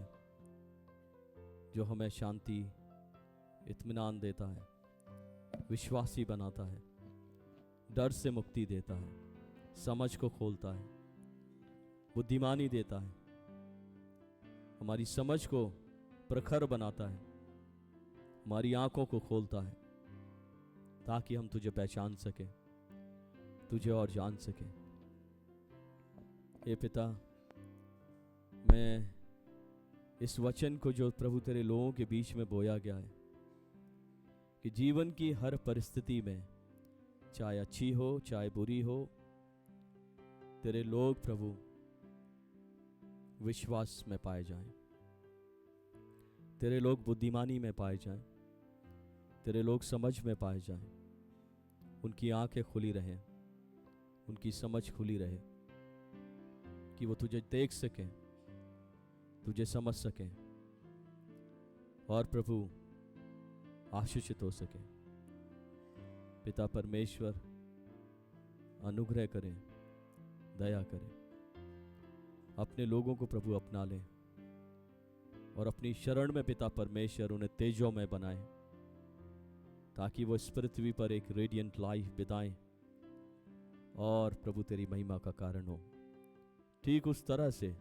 जो हमें शांति, इत्मीनान देता है, विश्वासी बनाता है, डर से मुक्ति देता है, समझ को खोलता है, बुद्धिमानी देता है, हमारी समझ को प्रखर बनाता है, हमारी आंखों को खोलता है ताकि हम तुझे पहचान सकें, तुझे और जान सकें। हे पिता, मैं इस वचन को जो प्रभु तेरे लोगों के बीच में बोया गया है कि जीवन की हर परिस्थिति में, चाहे अच्छी हो चाहे बुरी हो, तेरे लोग प्रभु विश्वास में पाए जाएं, तेरे लोग बुद्धिमानी में पाए जाएं, तेरे लोग समझ में पाए जाएं, उनकी आंखें खुली रहें, उनकी समझ खुली रहे कि वो तुझे देख सकें, तुझे समझ सकें और प्रभु आशीषित हो सके। पिता परमेश्वर अनुग्रह करें, दया करें, अपने लोगों को प्रभु अपना लें और अपनी शरण में पिता परमेश्वर उन्हें तेजों में बनाए ताकि वो इस पृथ्वी पर एक रेडिएंट लाइफ बिताएं और प्रभु तेरी महिमा का कारण हो। ठीक उस तरह से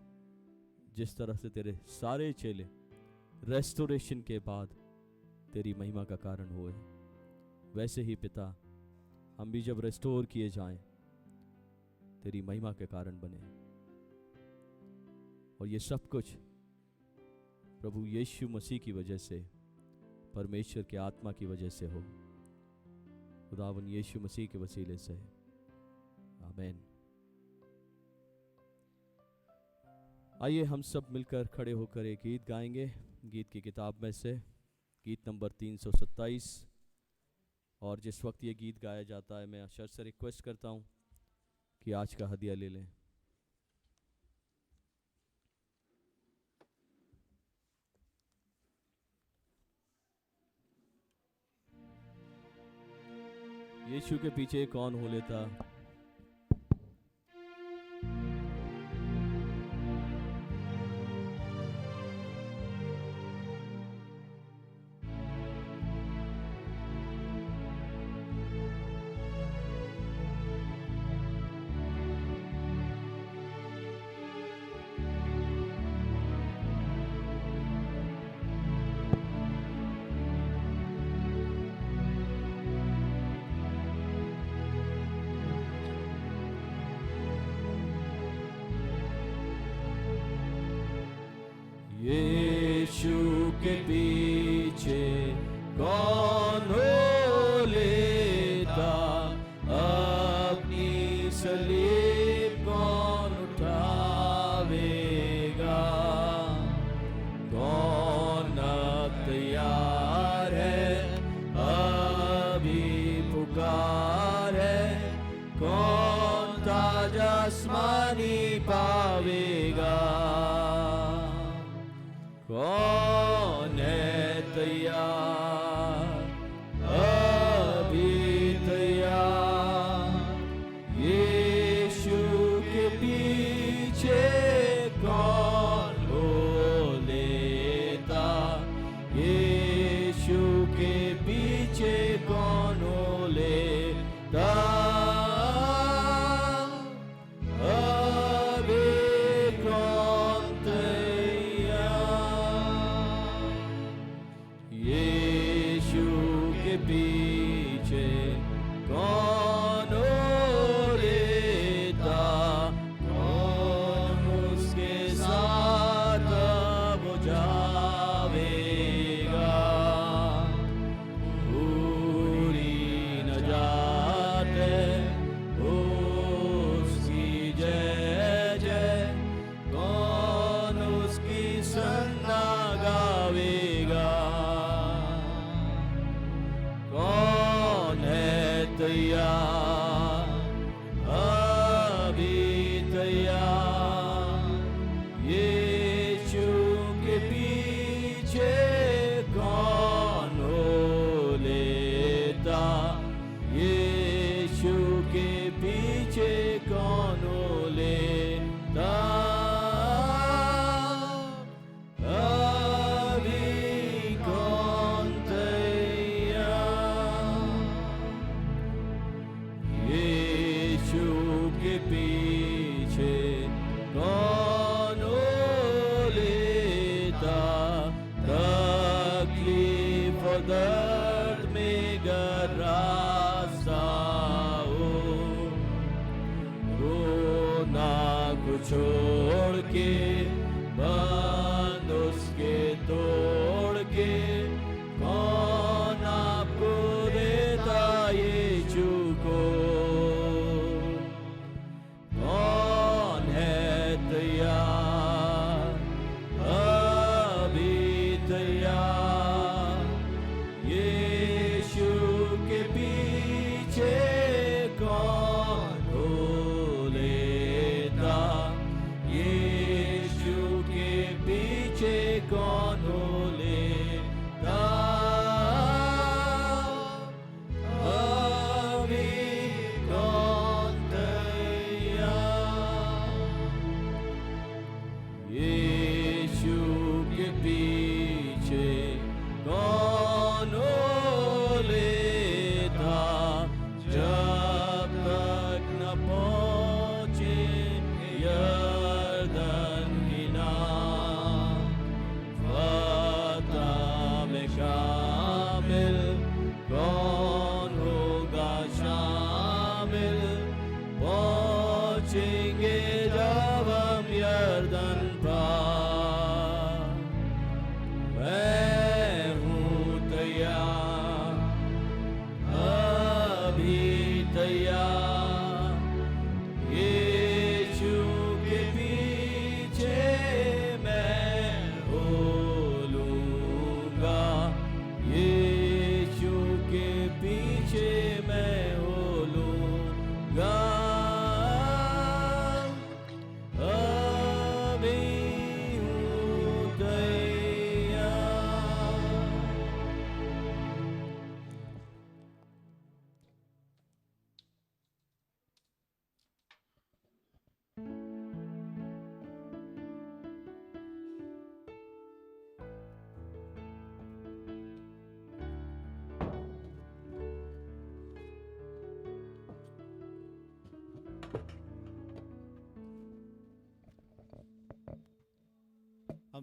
जिस तरह से तेरे सारे चेले रेस्टोरेशन के बाद तेरी महिमा का कारण हुए, वैसे ही पिता हम भी जब रेस्टोर किए जाएं तेरी महिमा के कारण बने। और ये सब कुछ प्रभु यीशु मसीह की वजह से, परमेश्वर के आत्मा की वजह से हो। खुदावन यीशु मसीह के वसीले से, आमीन। आइए हम सब मिलकर खड़े होकर एक गीत गाएंगे, गीत की किताब में से गीत नंबर 327। और जिस वक्त ये गीत गाया जाता है, मैं अशर से रिक्वेस्ट करता हूँ कि आज का हदिया ले लें। यीशु के पीछे कौन हो लेता। यीशु के पीछे कौन हो लेता, अपनी सलीब कौन उठावेगा, कौन तैयार है अभी पुकार है, कौन ताज आसमानी पावेगा, कौन है तैयार अभी तैयार। यीशु के पीछे कौन हो लेता, यीशु के पीछे कौन हो लेता, पीछे कौन हो लेता, कौन उसके साथ अब जावेगा, पूरी नजात है उसकी जय जय, कौन उसकी सन्ना गावेगा, कौन है तैयार अभी तैयार। यीशु के पीछे कौन हो लेता, यीशु के पीछे कौन हो लेता, पीछे कौन हो लेता, तकलीफ और दर्द में गर रास्ता हो, रोना को छोड़ के बंद उसके तोड़ के, कौन आपको देता यीशु को, तैयार अभी तैयार। यीशु के पीछे कौन हो लेता, यीशु के पीछे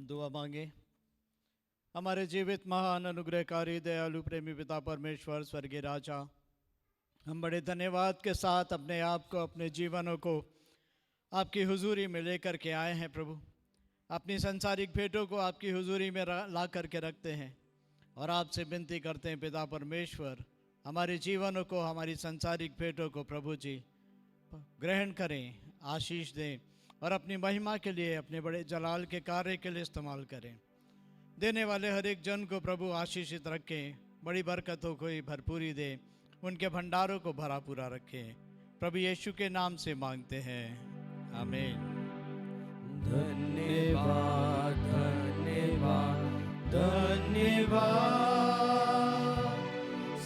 दुआ मांगे। हमारे जीवित महान अनुग्रहकारी दयालु प्रेमी पिता परमेश्वर स्वर्गीय राजा, हम बड़े धन्यवाद के साथ अपने आप को, अपने जीवनों को आपकी हुजूरी में लेकर के आए हैं प्रभु। अपनी संसारिक भेंटों को आपकी हुजूरी में ला करके रखते हैं और आपसे विनती करते हैं पिता परमेश्वर, हमारे जीवनों को, हमारी संसारिक भेंटों को प्रभु जी ग्रहण करें, आशीष दें और अपनी महिमा के लिए, अपने बड़े जलाल के कार्य के लिए इस्तेमाल करें। देने वाले हर एक जन को प्रभु आशीषित रखें, बड़ी बरकतों को ही भरपूरी दे, उनके भंडारों को भरा पूरा रखें। प्रभु यीशु के नाम से मांगते हैं, आमीन। धन्यवाद धन्यवाद धन्यवाद,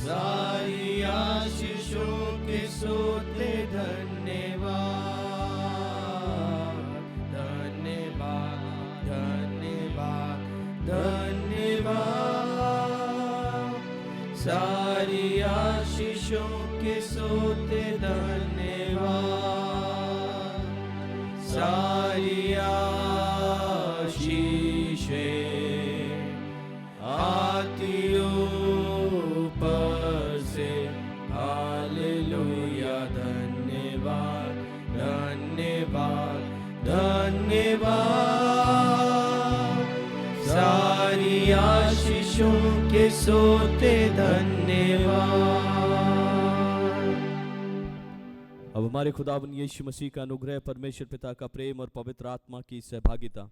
सारी आशीषों के सोते धन्यवाद धन्यवाद धन्यवाद धन्यवाद, सारी आशीषों के सोते धन्यवाद, सारी आशीषें आती ऊपर से, हालेलुया। धन्यवाद धन्यवाद धन्यवाद, सारी आशीषों के सोते धन्यवाद। अब हमारे खुदावन यीशु मसीह का अनुग्रह, परमेश्वर पिता का प्रेम और पवित्र आत्मा की सहभागिता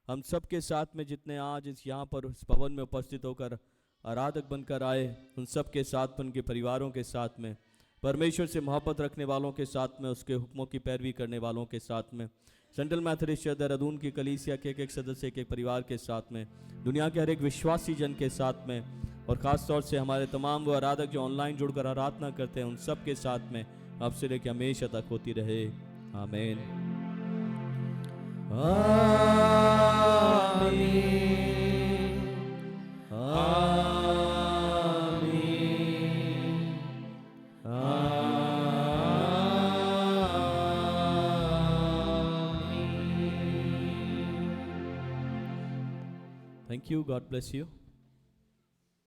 हम सब के साथ में, जितने आज इस यहाँ पर इस भवन में उपस्थित होकर आराधक बनकर आए, उन सब के साथ, उनके परिवारों के साथ में, परमेश्वर से मोहब्बत रखने वालों के साथ में, उसके हुक्मों की पैरवी करने वालों के साथ में, सेंट्रल मैथोडिस्ट चर्च देहरादून की कलीसिया के एक सदस्य के परिवार के साथ में, दुनिया के हर एक विश्वासी जन के साथ में, और ख़ास तौर से हमारे तमाम वो आराधक जो ऑनलाइन जुड़कर आराधना करते हैं, उन सब के साथ में अब से लेकर हमेशा तक होती रहे, आमीन आमीन आमीन। Thank you. God bless you.